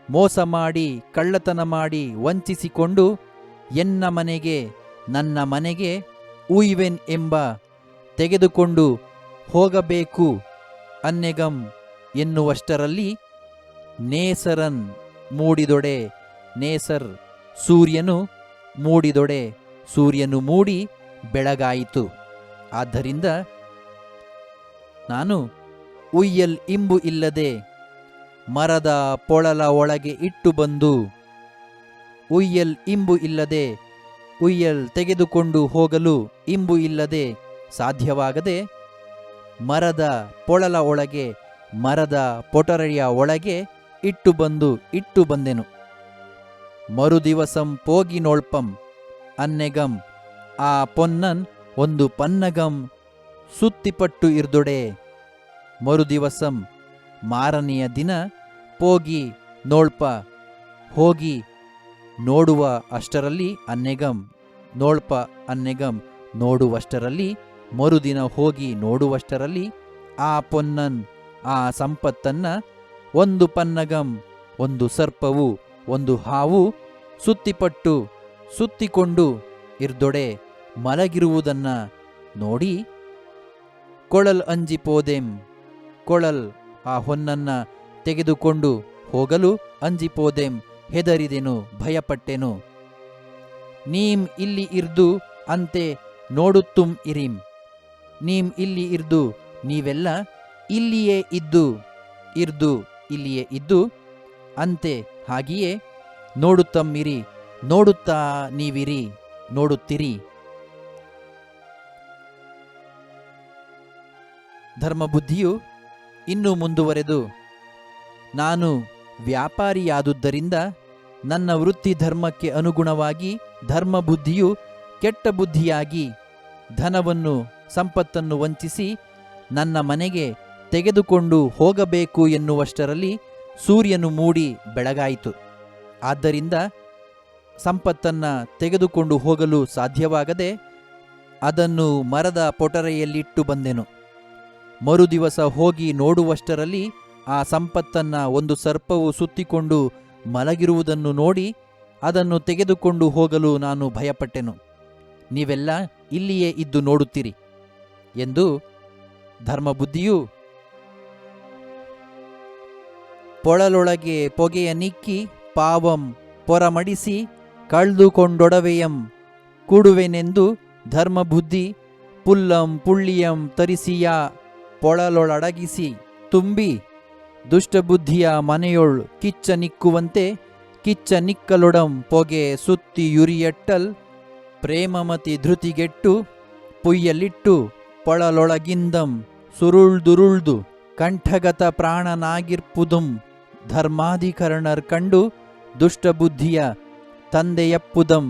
ಮೋಸ ಮಾಡಿ ಕಳ್ಳತನ ಮಾಡಿ ವಂಚಿಸಿಕೊಂಡು ಎನ್ನ ಮನೆಗೆ ನನ್ನ ಮನೆಗೆ ಉಯ್ವೆನ್ ಎಂಬ ತೆಗೆದುಕೊಂಡು ಹೋಗಬೇಕು ಅನ್ನೆಗಂ ಎನ್ನುವಷ್ಟರಲ್ಲಿ ನೇಸರನ್ ಮೂಡಿದೊಡೆ. ನೇಸರ್ ಸೂರ್ಯನು ಮೂಡಿದೊಡೆ, ಸೂರ್ಯನು ಮೂಡಿ ಬೆಳಗಾಯಿತು. ಆದ್ದರಿಂದ ನಾನು ಉಯ್ಯಲ್ ಇಂಬು ಇಲ್ಲದೆ ಮರದ ಪೊಳಲ ಒಳಗೆ ಇಟ್ಟು ಬಂದು, ಉಯ್ಯಲ್ ಇಂಬು ಇಲ್ಲದೆ ಉಯ್ಯಲ್ ತೆಗೆದುಕೊಂಡು ಹೋಗಲು ಇಂಬು ಇಲ್ಲದೆ ಸಾಧ್ಯವಾಗದೆ ಮರದ ಪೊಳಲ ಒಳಗೆ ಮರದ ಪೊಟರೆಯ ಒಳಗೆ ಇಟ್ಟು ಬಂದೆನು. ಮರುದಿವಸಂ ಪೋಗಿ ನೋಳ್ಪಂ ಅನ್ನೆಗಂ ಆ ಪೊನ್ನನ್ ಒಂದು ಪನ್ನಗಂ ಸುತ್ತಿಪಟ್ಟು ಇರ್ದೊಡೆ. ಮರುದಿವಸಂ ಮಾರನೆಯ ದಿನ ಪೋಗಿ ನೋಳ್ಪ ಹೋಗಿ ನೋಡುವ ಅಷ್ಟರಲ್ಲಿ ಅನ್ನೆಗಂ ನೋಳ್ಪ ಅನ್ನೆಗಂ ನೋಡುವಷ್ಟರಲ್ಲಿ, ಮರುದಿನ ಹೋಗಿ ನೋಡುವಷ್ಟರಲ್ಲಿ ಆ ಪೊನ್ನನ್ ಆ ಸಂಪತ್ತನ್ನ ಒಂದು ಪನ್ನಗಂ ಒಂದು ಸರ್ಪವು ಒಂದು ಹಾವು ಸುತ್ತಿಪಟ್ಟು ಸುತ್ತಿಕೊಂಡು ಇರ್ದೊಡೆ ಮಲಗಿರುವುದನ್ನ ನೋಡಿ ಕೊಳಲ್ ಅಂಜಿಪೋದೆಂ. ಕೊಳಲ್ ಆ ಹೊನ್ನನ್ನ ತೆಗೆದುಕೊಂಡು ಹೋಗಲು ಅಂಜಿಪೋದೆಂ, ಹೆದರಿದೆನು, ಭಯಪಟ್ಟೆನು. ನೀಂ ಇಲ್ಲಿ ಇರ್ದು ಅಂತೆ ನೋಡುತ್ತುಂ ಇರಿಂ. ನೀಂ ಇಲ್ಲಿ ಇರ್ದು ನೀವೆಲ್ಲ ಇಲ್ಲಿಯೇ ಇರ್ದು ಇಲ್ಲಿಯೇ ಇದ್ದು ಅಂತೆ ಹಾಗೆಯೇ ನೋಡುತ್ತಮ್ಮಿರಿ, ನೋಡುತ್ತಾ ನೀವಿರಿ, ನೋಡುತ್ತಿರಿ. ಧರ್ಮಬುದ್ಧಿಯು ಇನ್ನೂ ಮುಂದುವರೆದು, ನಾನು ವ್ಯಾಪಾರಿಯಾದುದರಿಂದ ನನ್ನ ವೃತ್ತಿ ಧರ್ಮಕ್ಕೆ ಅನುಗುಣವಾಗಿ ಧರ್ಮಬುದ್ಧಿಯು ಕೆಟ್ಟ ಬುದ್ಧಿಯಾಗಿ ಧನವನ್ನು ಸಂಪತ್ತನ್ನು ವಂಚಿಸಿ ನನ್ನ ಮನೆಗೆ ತೆಗೆದುಕೊಂಡು ಹೋಗಬೇಕು ಎನ್ನುವಷ್ಟರಲ್ಲಿ ಸೂರ್ಯನು ಮೂಡಿ ಬೆಳಗಾಯಿತು. ಆದ್ದರಿಂದ ಸಂಪತ್ತನ್ನ ತೆಗೆದುಕೊಂಡು ಹೋಗಲು ಸಾಧ್ಯವಾಗದೆ ಅದನ್ನು ಮರದ ಪೊಟರೆಯಲ್ಲಿಟ್ಟು ಬಂದೆನು. ಮರುದಿವಸ ಹೋಗಿ ನೋಡುವಷ್ಟರಲ್ಲಿ ಆ ಸಂಪತ್ತನ್ನ ಒಂದು ಸರ್ಪವು ಸುತ್ತಿಕೊಂಡು ಮಲಗಿರುವುದನ್ನು ನೋಡಿ ಅದನ್ನು ತೆಗೆದುಕೊಂಡು ಹೋಗಲು ನಾನು ಭಯಪಟ್ಟೆನು. ನೀವೆಲ್ಲ ಇಲ್ಲಿಯೇ ಇದ್ದು ನೋಡುತ್ತೀರಿ ಎಂದು ಧರ್ಮಬುದ್ಧಿಯು ಪೊಳಲೊಳಗೆ ಪೊಗೆಯ ನಿಕ್ಕಿ ಪಾವಂ ಪೊರಮಡಿಸಿ ಕಳ್ದುಕೊಂಡೊಡವೆಯಂ ಕೂಡುವೆನೆಂದು ಧರ್ಮಬುದ್ಧಿ ಪುಲ್ಲಂ ಪುಳ್ಳಿಯಂ ತರಿಸಿಯ ಪೊಳಲೊಳಡಗಿಸಿ ತುಂಬಿ ದುಷ್ಟಬುದ್ಧಿಯ ಮನೆಯೊಳ್ ಕಿಚ್ಚ ನಿಕ್ಕುವಂತೆ ಕಿಚ್ಚ ನಿಕ್ಕಲೊಡಂ ಪೊಗೆ ಸುತ್ತಿ ಯುರಿಯಟ್ಟಲ್ ಪ್ರೇಮಮತಿ ಧೃತಿಗೆಟ್ಟು ಪುಯ್ಯಲಿಟ್ಟು ಪೊಳಲೊಳಗಿಂದಂ ಸುರುಳ್ದುರುಳ್ದು ಕಂಠಗತ ಪ್ರಾಣನಾಗಿರ್ಪುದುಂ ಧರ್ಮಾಧಿಕರಣರ್ ಕಂಡು ದುಷ್ಟಬುದ್ಧಿಯ ತಂದೆಯಪ್ಪುದಂ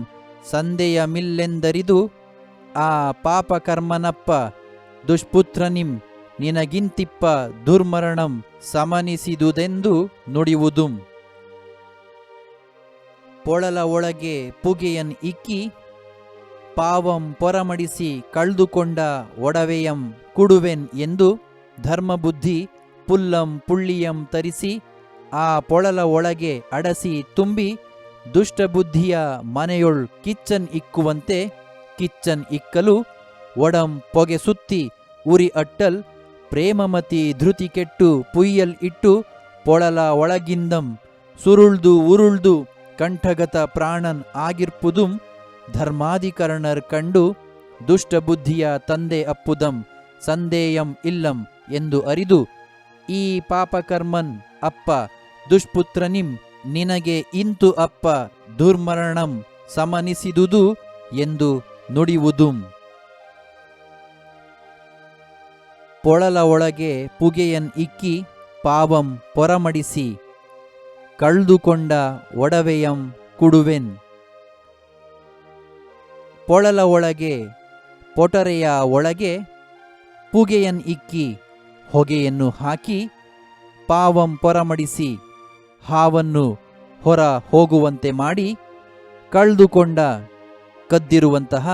ಸಂದೆಯ ಮಿಲ್ಲೆಂದರಿದು ಆ ಪಾಪಕರ್ಮನಪ್ಪ ದುಷ್ಪುತ್ರನಿಂ ನಿನಗಿಂತಿಪ್ಪ ದುರ್ಮರಣಂ ಸಮನಿಸಿದುದೆಂದು ನುಡಿವುದುಂ. ಪೊಳಲ ಒಳಗೆ ಪುಗೆಯನ್ ಇಕ್ಕಿ ಪಾವಂ ಪೊರಮಡಿಸಿ ಕಳ್ದುಕೊಂಡ ಒಡವೆಯಂ ಕುಡುವೆನ್ ಎಂದು ಧರ್ಮಬುದ್ಧಿ ಪುಲ್ಲಂ ಪುಳ್ಳಿಯಂ ತರಿಸಿ ಆ ಪೊಳಲ ಒಳಗೆ ಅಡಸಿ ತುಂಬಿ ದುಷ್ಟಬುದ್ಧಿಯ ಮನೆಯೊಳ್ ಕಿಚ್ಚನ್ ಇಕ್ಕುವಂತೆ ಕಿಚ್ಚನ್ ಇಕ್ಕಲು ಒಡಂ ಪೊಗೆ ಸುತ್ತಿ ಉರಿ ಅಟ್ಟಲ್ ಪ್ರೇಮಮತಿ ಧೃತಿ ಕೆಟ್ಟು ಪುಯ್ಯಲ್ ಇಟ್ಟು ಪೊಳಲ ಒಳಗಿಂದಂ ಸುರುಳ್ದು ಉರುಳ್ದು ಕಂಠಗತ ಪ್ರಾಣನ್ ಆಗಿರ್ಪುದುಂ ಧರ್ಮಾಧಿಕರಣರ್ ಕಂಡು ದುಷ್ಟಬುದ್ಧಿಯ ತಂದೆ ಅಪ್ಪುದಂ ಸಂದೇಯಂ ಇಲ್ಲಂ ಎಂದು ಅರಿದು ಈ ಪಾಪಕರ್ಮನ್ ಅಪ್ಪ ದುಷ್ಪುತ್ರನಿಂ ನಿನಗೆ ಇಂತು ಅಪ್ಪ ದುರ್ಮರಣಂ ಸಮನಿಸಿದುದು ಎಂದು ನುಡಿವುದುಂ. ಪೊಳಲ ಒಳಗೆ ಪುಗೆಯನ್ ಇಕ್ಕಿ ಪಾವಂ ಪೊರಮಡಿಸಿ ಕಳ್ದುಕೊಂಡ ಒಡವೆಯಂ ಕುಡುವೆನ್. ಪೊಳಲ ಒಳಗೆ ಪೊಟರೆಯ ಒಳಗೆ ಪುಗೆಯನ್ ಇಕ್ಕಿ ಹೊಗೆಯನ್ನು ಹಾಕಿ ಪಾವಂ ಪೊರಮಡಿಸಿ ಹಾವನ್ನು ಹೊರ ಹೋಗುವಂತೆ ಮಾಡಿ ಕಳ್ದುಕೊಂಡ ಕದ್ದಿರುವಂತಹ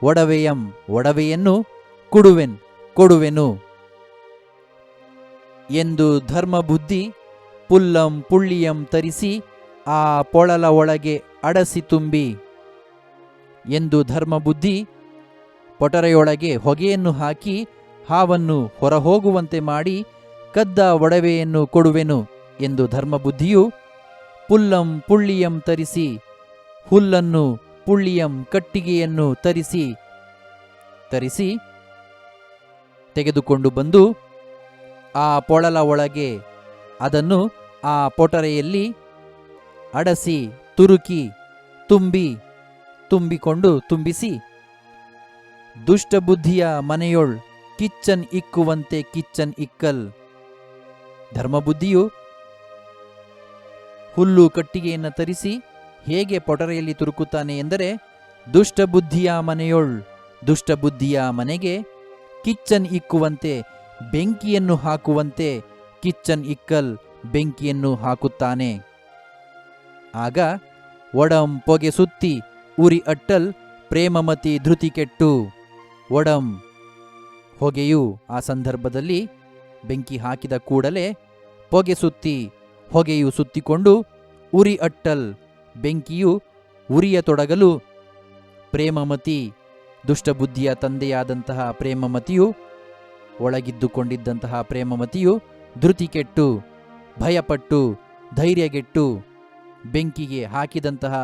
ಒಡವೆಯನ್ನು ಕೊಡುವೆನು ಎಂದು ಧರ್ಮಬುದ್ಧಿ ಪುಲ್ಲಂ ಪುಳ್ಳಿಯಂ ತರಿಸಿ ಆ ಪೊಳಲ ಒಳಗೆ ಅಡಸಿ ತುಂಬಿ ಎಂದು ಧರ್ಮಬುದ್ಧಿ ಪೊಟರೆಯೊಳಗೆ ಹೊಗೆಯನ್ನು ಹಾಕಿ ಹಾವನ್ನು ಹೊರಹೋಗುವಂತೆ ಮಾಡಿ ಕದ್ದ ಒಡವೆಯನ್ನು ಕೊಡುವೆನು ಎಂದು ಧರ್ಮಬುದ್ಧಿಯು ಪುಲ್ಲಂ ಪುಳ್ಳಿಯಂ ತರಿಸಿ ಹುಲ್ಲನ್ನು ಪುಳ್ಳಿಯಂ ಕಟ್ಟಿಗೆಯನ್ನು ತರಿಸಿ ತೆಗೆದುಕೊಂಡು ಬಂದು ಆ ಪೊಳಲ ಒಳಗೆ ಅದನ್ನು ಆ ಪೊಟರೆಯಲ್ಲಿ ಅಡಸಿ ತುರುಕಿ ತುಂಬಿಸಿ ದುಷ್ಟಬುದ್ಧಿಯ ಮನೆಯೊಳ್ ಕಿಚ್ಚನ್ ಇಕ್ಕುವಂತೆ ಕಿಚ್ಚನ್ ಇಕ್ಕಲ್. ಧರ್ಮಬುದ್ಧಿಯು ಹುಲ್ಲು ಕಟ್ಟಿಗೆಯನ್ನು ತರಿಸಿ ಹೇಗೆ ಪೊಟರೆಯಲ್ಲಿ ತುರುಕುತ್ತಾನೆ ಎಂದರೆ ದುಷ್ಟಬುದ್ಧಿಯ ಮನೆಗೆ ಕಿಚ್ಚನ್ ಇಕ್ಕುವಂತೆ ಬೆಂಕಿಯನ್ನು ಹಾಕುವಂತೆ ಕಿಚ್ಚನ್ ಇಕ್ಕಲ್ ಬೆಂಕಿಯನ್ನು ಹಾಕುತ್ತಾನೆ. ಆಗ ಒಡಂ ಪೊಗೆ ಸುತ್ತಿ ಉರಿ ಅಟ್ಟಲ್ ಪ್ರೇಮಮತಿ ಧೃತಿ ಕೆಟ್ಟು. ಒಡಂ ಹೊಗೆಯು ಆ ಸಂದರ್ಭದಲ್ಲಿ ಬೆಂಕಿ ಹಾಕಿದ ಕೂಡಲೇ ಹೊಗೆಯು ಸುತ್ತಿಕೊಂಡು ಉರಿ ಅಟ್ಟಲ್ ಬೆಂಕಿಯು ಉರಿಯ ತೊಡಗಲು ಪ್ರೇಮಮತಿ ದುಷ್ಟಬುದ್ಧಿಯ ತಂದೆಯಾದಂತಹ ಪ್ರೇಮಮತಿಯು ಒಳಗಿದ್ದುಕೊಂಡಿದ್ದಂತಹ ಪ್ರೇಮಮತಿಯು ಧೃತಿ ಕೆಟ್ಟು ಭಯಪಟ್ಟು ಧೈರ್ಯಗೆಟ್ಟು ಬೆಂಕಿಗೆ ಹಾಕಿದಂತಹ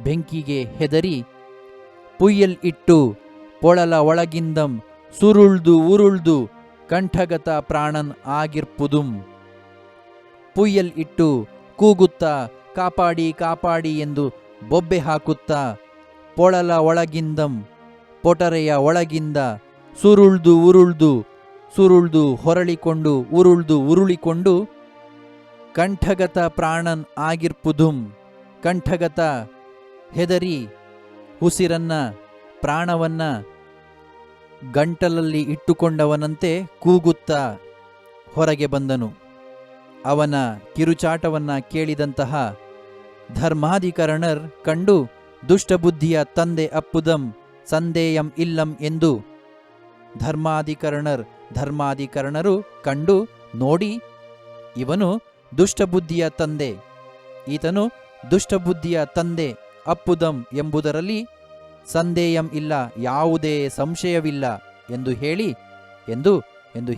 ಬೆಂಕಿಗೆ ಹೆದರಿ ಪುಯ್ಯಲ್ ಇಟ್ಟು ಪೊಳಲ ಒಳಗಿಂದಂ ಉರುಳ್ದು ಕಂಠಗತ ಪ್ರಾಣನ್ ಆಗಿರ್ಪುದುಂ. ಪುಯ್ಯಲ್ ಇಟ್ಟು ಕೂಗುತ್ತಾ ಕಾಪಾಡಿ ಕಾಪಾಡಿ ಎಂದು ಬೊಬ್ಬೆ ಹಾಕುತ್ತಾ ಪೊಳಲ ಒಳಗಿಂದಂ ಪೊಟರೆಯ ಒಳಗಿಂದ ಸುರುಳ್ದು ಹೊರಳಿಕೊಂಡು ಉರುಳಿಕೊಂಡು ಕಂಠಗತ ಪ್ರಾಣನ್ ಆಗಿರ್ಪುದುಂ. ಕಂಠಗತ ಹೆದರಿ ಉಸಿರನ್ನ ಪ್ರಾಣವನ್ನ ಗಂಟಲಲ್ಲಿ ಇಟ್ಟುಕೊಂಡವನಂತೆ ಕೂಗುತ್ತಾ ಹೊರಗೆ ಬಂದನು. ಅವನ ಕಿರುಚಾಟವನ್ನ ಕೇಳಿದಂತಹ ಧರ್ಮಾಧಿಕರಣರ್ ಕಂಡು ದುಷ್ಟಬುದ್ಧಿಯ ತಂದೆ ಅಪ್ಪುದಂ ಸಂದೇಯಂ ಇಲ್ಲಂ ಎಂದು ಧರ್ಮಾಧಿಕರಣರು ಕಂಡು ನೋಡಿ ಇವನು ದುಷ್ಟಬುದ್ಧಿಯ ತಂದೆ, ಈತನು ದುಷ್ಟಬುದ್ಧಿಯ ತಂದೆ ಅಪ್ಪುದಂ ಎಂಬುದರಲ್ಲಿ ಸಂದೇಯಂ ಇಲ್ಲ, ಯಾವುದೇ ಸಂಶಯವಿಲ್ಲ ಎಂದು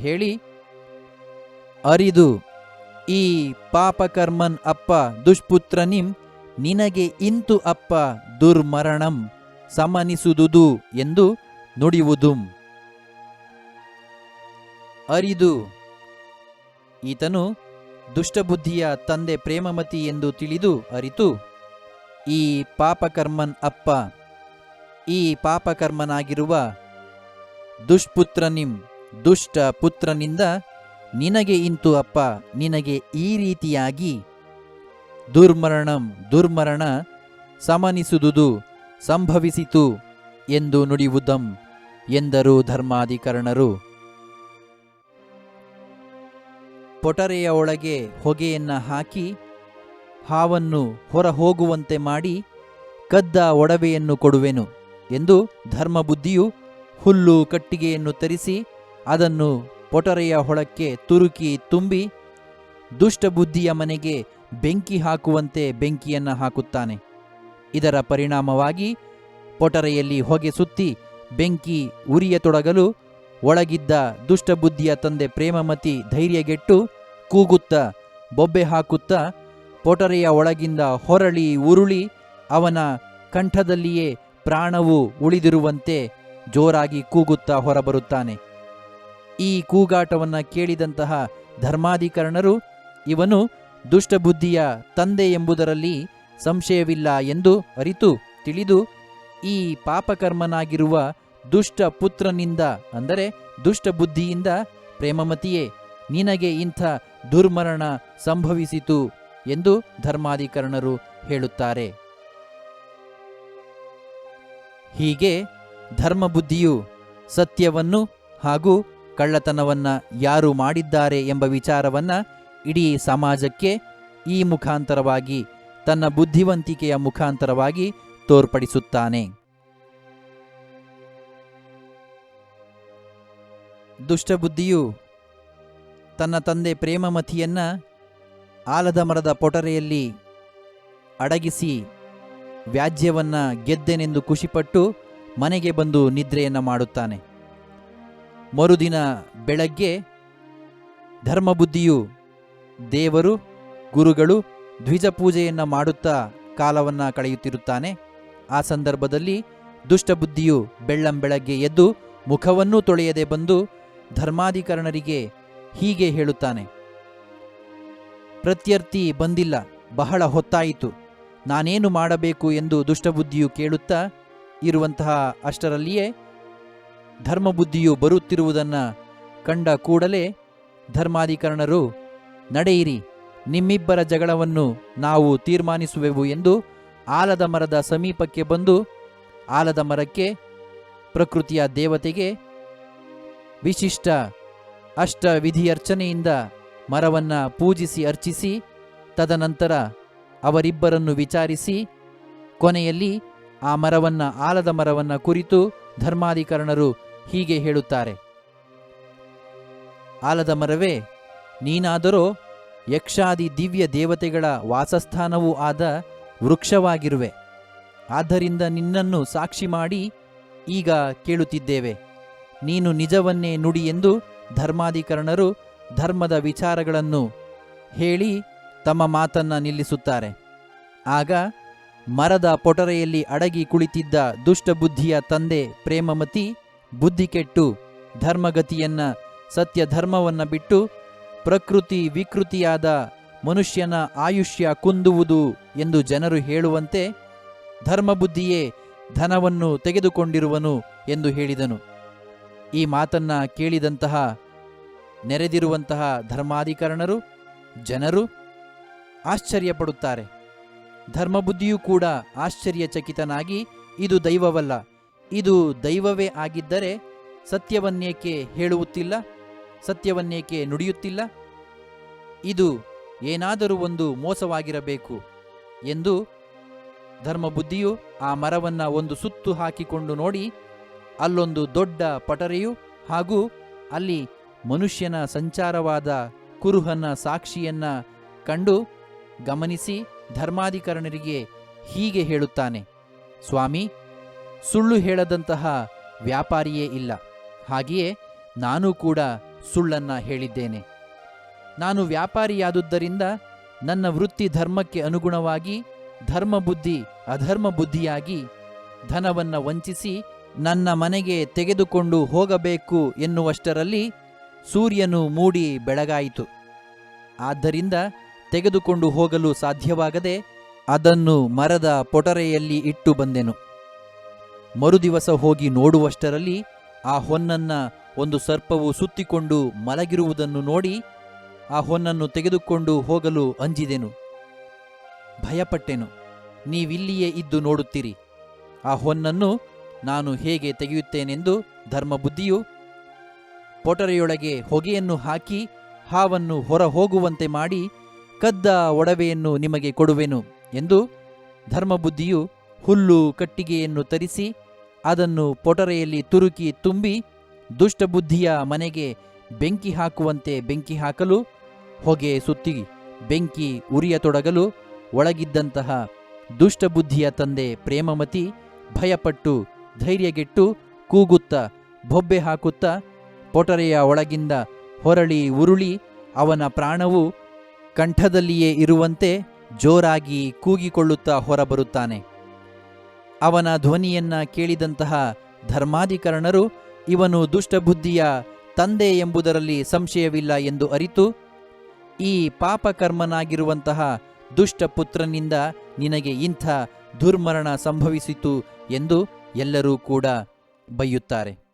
ಹೇಳಿ ಅರಿದು ಈ ಪಾಪಕರ್ಮನ್ ಅಪ್ಪ ದುಷ್ಪುತ್ರನಿಂ ನಿನಗೆ ಇಂತು ಅಪ್ಪ ದುರ್ಮರಣಂ ಸಮನಿಸುದುದು ಎಂದು ನುಡಿವುದುಂ. ಅರಿದು ಈತನು ದುಷ್ಟಬುದ್ಧಿಯ ತಂದೆ ಪ್ರೇಮಮತಿ ಎಂದು ತಿಳಿದು ಅರಿತು ಈ ಪಾಪಕರ್ಮನ್ ಅಪ್ಪ, ಈ ಪಾಪಕರ್ಮನಾಗಿರುವ ದುಷ್ಪುತ್ರನಿಂ ದುಷ್ಟ ಪುತ್ರನಿಂದ ನಿನಗೆ ಇಂತು ಅಪ್ಪ, ನಿನಗೆ ಈ ರೀತಿಯಾಗಿ ದುರ್ಮರಣ ಸಮನಿಸುದುದು ಸಂಭವಿಸಿತು ಎಂದು ನುಡಿವುದಂ ಎಂದರು ಧರ್ಮಾಧಿಕರಣರು. ಪೊಟರೆಯ ಒಳಗೆ ಹೊಗೆಯನ್ನ ಹಾಕಿ ಹಾವನ್ನು ಹೊರ ಹೋಗುವಂತೆ ಮಾಡಿ ಕದ್ದ ಒಡವೆಯನ್ನು ಕೊಡುವೆನು ಎಂದು ಧರ್ಮಬುದ್ಧಿಯು ಹುಲ್ಲು ಕಟ್ಟಿಗೆಯನ್ನು ತರಿಸಿ ಅದನ್ನು ಪೊಟರೆಯ ಹೊಳಕ್ಕೆ ತುರುಕಿ ತುಂಬಿ ದುಷ್ಟಬುದ್ಧಿಯ ಮನೆಗೆ ಬೆಂಕಿ ಹಾಕುವಂತೆ ಬೆಂಕಿಯನ್ನು ಹಾಕುತ್ತಾನೆ. ಇದರ ಪರಿಣಾಮವಾಗಿ ಪೊಟರೆಯಲ್ಲಿ ಹೊಗೆ ಸುತ್ತಿ ಬೆಂಕಿ ಉರಿಯ ತೊಡಗಲು ಒಳಗಿದ್ದ ದುಷ್ಟಬುದ್ಧಿಯ ತಂದೆ ಪ್ರೇಮಮತಿ ಧೈರ್ಯಗೆಟ್ಟು ಕೂಗುತ್ತಾ ಬೊಬ್ಬೆ ಹಾಕುತ್ತಾ ಪೊಟರೆಯ ಒಳಗಿಂದ ಹೊರಳಿ ಉರುಳಿ ಅವನ ಕಂಠದಲ್ಲಿಯೇ ಪ್ರಾಣವು ಉಳಿದಿರುವಂತೆ ಜೋರಾಗಿ ಕೂಗುತ್ತಾ ಹೊರಬರುತ್ತಾನೆ. ಈ ಕೂಗಾಟವನ್ನು ಕೇಳಿದಂತಹ ಧರ್ಮಾಧಿಕರಣರು ಇವನು ದುಷ್ಟಬುದ್ಧಿಯ ತಂದೆ ಎಂಬುದರಲ್ಲಿ ಸಂಶಯವಿಲ್ಲ ಎಂದು ಅರಿತು ತಿಳಿದು ಈ ಪಾಪಕರ್ಮನಾಗಿರುವ ದುಷ್ಟ ಪುತ್ರನಿಂದ ಅಂದರೆ ದುಷ್ಟಬುದ್ಧಿಯಿಂದ ಪ್ರೇಮಮತಿಯೇ ನಿನಗೆ ಇಂಥ ದುರ್ಮರಣ ಸಂಭವಿಸಿತು ಎಂದು ಧರ್ಮಾಧಿಕರಣರು ಹೇಳುತ್ತಾರೆ. ಹೀಗೆ ಧರ್ಮಬುದ್ಧಿಯು ಸತ್ಯವನ್ನು ಹಾಗೂ ಕಳ್ಳತನವನ್ನ ಯಾರು ಮಾಡಿದ್ದಾರೆ ಎಂಬ ವಿಚಾರವನ್ನ ಇಡೀ ಸಮಾಜಕ್ಕೆ ಈ ಮುಖಾಂತರವಾಗಿ ತನ್ನ ಬುದ್ಧಿವಂತಿಕೆಯ ಮುಖಾಂತರವಾಗಿ ತೋರ್ಪಡಿಸುತ್ತಾನೆ. ದುಷ್ಟಬುದ್ಧಿಯು ತನ್ನ ತಂದೆ ಪ್ರೇಮಮತಿಯನ್ನ ಆಲದ ಮರದ ಪೊಟರೆಯಲ್ಲಿ ಅಡಗಿಸಿ ವ್ಯಾಜ್ಯವನ್ನ ಗೆದ್ದೆನೆಂದು ಖುಷಿಪಟ್ಟು ಮನೆಗೆ ಬಂದು ನಿದ್ರೆಯನ್ನ ಮಾಡುತ್ತಾನೆ. ಮರುದಿನ ಬೆಳಗ್ಗೆ ಧರ್ಮಬುದ್ಧಿಯು ದೇವರು, ಗುರುಗಳು, ದ್ವಿಜ ಪೂಜೆಯನ್ನು ಮಾಡುತ್ತಾ ಕಾಲವನ್ನು ಕಳೆಯುತ್ತಿರುತ್ತಾನೆ. ಆ ಸಂದರ್ಭದಲ್ಲಿ ದುಷ್ಟಬುದ್ಧಿಯು ಬೆಳ್ಳಂಬೆಳಗ್ಗೆ ಎದ್ದು ಮುಖವನ್ನೂ ತೊಳೆಯದೆ ಬಂದು ಧರ್ಮಾಧಿಕರಣರಿಗೆ ಹೀಗೆ ಹೇಳುತ್ತಾನೆ: ಪ್ರತ್ಯರ್ಥಿ ಬಂದಿಲ್ಲ, ಬಹಳ ಹೊತ್ತಾಯಿತು, ನಾನೇನು ಮಾಡಬೇಕು ಎಂದು ದುಷ್ಟಬುದ್ಧಿಯು ಕೇಳುತ್ತಾ ಇರುವಂತಹ ಅಷ್ಟರಲ್ಲಿಯೇ ಧರ್ಮಬುದ್ಧಿಯು ಬರುತ್ತಿರುವುದನ್ನು ಕಂಡ ಕೂಡಲೇ ಧರ್ಮಾಧಿಕರಣರು, ನಡೆಯಿರಿ, ನಿಮ್ಮಿಬ್ಬರ ಜಗಳವನ್ನು ನಾವು ತೀರ್ಮಾನಿಸುವೆವು ಎಂದು ಆಲದ ಮರದ ಸಮೀಪಕ್ಕೆ ಬಂದು ಆಲದ ಮರಕ್ಕೆ, ಪ್ರಕೃತಿಯ ದೇವತೆಗೆ ವಿಶಿಷ್ಟ ಅಷ್ಟವಿಧಿಯರ್ಚನೆಯಿಂದ ಮರವನ್ನು ಪೂಜಿಸಿ ಅರ್ಚಿಸಿ ತದನಂತರ ಅವರಿಬ್ಬರನ್ನು ವಿಚಾರಿಸಿ ಕೊನೆಯಲ್ಲಿ ಆ ಮರವನ್ನು, ಆಲದ ಮರವನ್ನು ಕುರಿತು ಧರ್ಮಾಧಿಕರಣರು ಹೀಗೆ ಹೇಳುತ್ತಾರೆ: ಆಲದ ಮರವೇ, ನೀನಾದರೋ ಯಕ್ಷಾದಿ ದಿವ್ಯ ದೇವತೆಗಳ ವಾಸಸ್ಥಾನವೂ ಆದ ವೃಕ್ಷವಾಗಿರುವೆ. ಆದ್ದರಿಂದ ನಿನ್ನನ್ನು ಸಾಕ್ಷಿ ಮಾಡಿ ಈಗ ಕೇಳುತ್ತಿದ್ದೇವೆ, ನೀನು ನಿಜವನ್ನೇ ನುಡಿ ಎಂದು ಧರ್ಮಾಧಿಕರಣರು ಧರ್ಮದ ವಿಚಾರಗಳನ್ನು ಹೇಳಿ ತಮ್ಮ ಮಾತನ್ನು ನಿಲ್ಲಿಸುತ್ತಾರೆ. ಆಗ ಮರದ ಪೊಟರೆಯಲ್ಲಿ ಅಡಗಿ ಕುಳಿತಿದ್ದ ದುಷ್ಟಬುದ್ಧಿಯ ತಂದೆ ಪ್ರೇಮಮತಿ ಬುದ್ಧಿ ಕೆಟ್ಟು ಧರ್ಮಗತಿಯನ್ನ, ಸತ್ಯ ಧರ್ಮವನ್ನು ಬಿಟ್ಟು ಪ್ರಕೃತಿ ವಿಕೃತಿಯಾದ ಮನುಷ್ಯನ ಆಯುಷ್ಯ ಕುಂದುವುದು ಎಂದು ಜನರು ಹೇಳುವಂತೆ ಧರ್ಮಬುದ್ಧಿಯೇ ಧನವನ್ನು ತೆಗೆದುಕೊಂಡಿರುವನು ಎಂದು ಹೇಳಿದನು. ಈ ಮಾತನ್ನ ಕೇಳಿದಂತಹ ನೆರೆದಿರುವಂತಹ ಧರ್ಮಾಧಿಕರಣರು, ಜನರು ಆಶ್ಚರ್ಯಪಡುತ್ತಾರೆ. ಧರ್ಮಬುದ್ಧಿಯೂ ಕೂಡ ಆಶ್ಚರ್ಯಚಕಿತನಾಗಿ, ಇದು ದೈವವಲ್ಲ, ಇದು ದೈವವೇ ಆಗಿದ್ದರೆ ಸತ್ಯವನ್ನೇಕೆ ಹೇಳುವುತ್ತಿಲ್ಲ, ಸತ್ಯವನ್ನೇಕೆ ನುಡಿಯುತ್ತಿಲ್ಲ, ಇದು ಏನಾದರೂ ಒಂದು ಮೋಸವಾಗಿರಬೇಕು ಎಂದು ಧರ್ಮಬುದ್ಧಿಯು ಆ ಮರವನ್ನು ಒಂದು ಸುತ್ತು ಹಾಕಿಕೊಂಡು ನೋಡಿ ಅಲ್ಲೊಂದು ದೊಡ್ಡ ಪಟರೆಯು ಹಾಗೂ ಅಲ್ಲಿ ಮನುಷ್ಯನ ಸಂಚಾರವಾದ ಕುರುಹನ ಸಾಕ್ಷಿಯನ್ನ ಕಂಡು ಗಮನಿಸಿ ಧರ್ಮಾಧಿಕರಣರಿಗೆ ಹೀಗೆ ಹೇಳುತ್ತಾನೆ: ಸ್ವಾಮಿ, ಸುಳ್ಳು ಹೇಳದಂತಹ ವ್ಯಾಪಾರಿಯೇ ಇಲ್ಲ. ಹಾಗೆಯೇ ನಾನು ಕೂಡ ಸುಳ್ಳನ್ನ ಹೇಳಿದ್ದೇನೆ. ನಾನು ವ್ಯಾಪಾರಿಯಾದುದರಿಂದ ನನ್ನ ವೃತ್ತಿ ಧರ್ಮಕ್ಕೆ ಅನುಗುಣವಾಗಿ ಧರ್ಮಬುದ್ಧಿ ಅಧರ್ಮ ಬುದ್ಧಿಯಾಗಿ ಧನವನ್ನು ವಂಚಿಸಿ ನನ್ನ ಮನೆಗೆ ತೆಗೆದುಕೊಂಡು ಹೋಗಬೇಕು ಎನ್ನುವಷ್ಟರಲ್ಲಿ ಸೂರ್ಯನು ಮೂಡಿ ಬೆಳಗಾಯಿತು. ಆದ್ದರಿಂದ ತೆಗೆದುಕೊಂಡು ಹೋಗಲು ಸಾಧ್ಯವಾಗದೆ ಅದನ್ನು ಮರದ ಪೊಟರೆಯಲ್ಲಿ ಇಟ್ಟು ಬಂದೆನು. ಮರುದಿವಸ ಹೋಗಿ ನೋಡುವಷ್ಟರಲ್ಲಿ ಆ ಹೊನ್ನನ್ನ ಒಂದು ಸರ್ಪವು ಸುತ್ತಿಕೊಂಡು ಮಲಗಿರುವುದನ್ನು ನೋಡಿ ಆ ಹೊನ್ನನ್ನು ತೆಗೆದುಕೊಂಡು ಹೋಗಲು ಅಂಜಿದೆನು, ಭಯಪಟ್ಟೆನು. ನೀವಿಲ್ಲಿಯೇ ಇದ್ದು ನೋಡುತ್ತೀರಿ, ಆ ಹೊನ್ನನ್ನು ನಾನು ಹೇಗೆ ತೆಗೆಯುತ್ತೇನೆಂದು ಧರ್ಮಬುದ್ಧಿಯು ಪೊಟರೆಯೊಳಗೆ ಹೊಗೆಯನ್ನು ಹಾಕಿ ಹಾವನ್ನು ಹೊರ ಹೋಗುವಂತೆ ಮಾಡಿ ಕದ್ದ ಒಡವೆಯನ್ನು ನಿಮಗೆ ಕೊಡುವೆನು ಎಂದು ಧರ್ಮಬುದ್ಧಿಯು ಹುಲ್ಲು ಕಟ್ಟಿಗೆಯನ್ನು ತರಿಸಿ ಅದನ್ನು ಪೊಟರೆಯಲ್ಲಿ ತುರುಕಿ ತುಂಬಿ ದುಷ್ಟಬುದ್ಧಿಯ ಮನೆಗೆ ಬೆಂಕಿ ಹಾಕುವಂತೆ ಬೆಂಕಿ ಹಾಕಲು, ಹೊಗೆ ಸುತ್ತಿ ಬೆಂಕಿ ಉರಿಯತೊಡಗಲು ಒಳಗಿದ್ದಂತಹ ದುಷ್ಟಬುದ್ಧಿಯ ತಂದೆ ಪ್ರೇಮಮತಿ ಭಯಪಟ್ಟು ಧೈರ್ಯಗೆಟ್ಟು ಕೂಗುತ್ತಾ ಬೊಬ್ಬೆ ಹಾಕುತ್ತಾ ಪೊಟರೆಯ ಒಳಗಿಂದ ಹೊರಳಿ ಉರುಳಿ ಅವನ ಪ್ರಾಣವು ಕಂಠದಲ್ಲಿಯೇ ಇರುವಂತೆ ಜೋರಾಗಿ ಕೂಗಿಕೊಳ್ಳುತ್ತಾ ಹೊರಬರುತ್ತಾನೆ. ಅವನ ಧ್ವನಿಯನ್ನ ಕೇಳಿದಂತಹ ಧರ್ಮಾಧಿಕರಣರು ಇವನು ದುಷ್ಟಬುದ್ಧಿಯ ತಂದೆ ಎಂಬುದರಲ್ಲಿ ಸಂಶಯವಿಲ್ಲ ಎಂದು ಅರಿತು, ಈ ಪಾಪಕರ್ಮನಾಗಿರುವಂತಹ ದುಷ್ಟಪುತ್ರನಿಂದ ನಿನಗೆ ಇಂಥ ದುರ್ಮರಣ ಸಂಭವಿಸಿತು ಎಂದು ಎಲ್ಲರೂ ಕೂಡ ಬೈಯುತ್ತಾರೆ.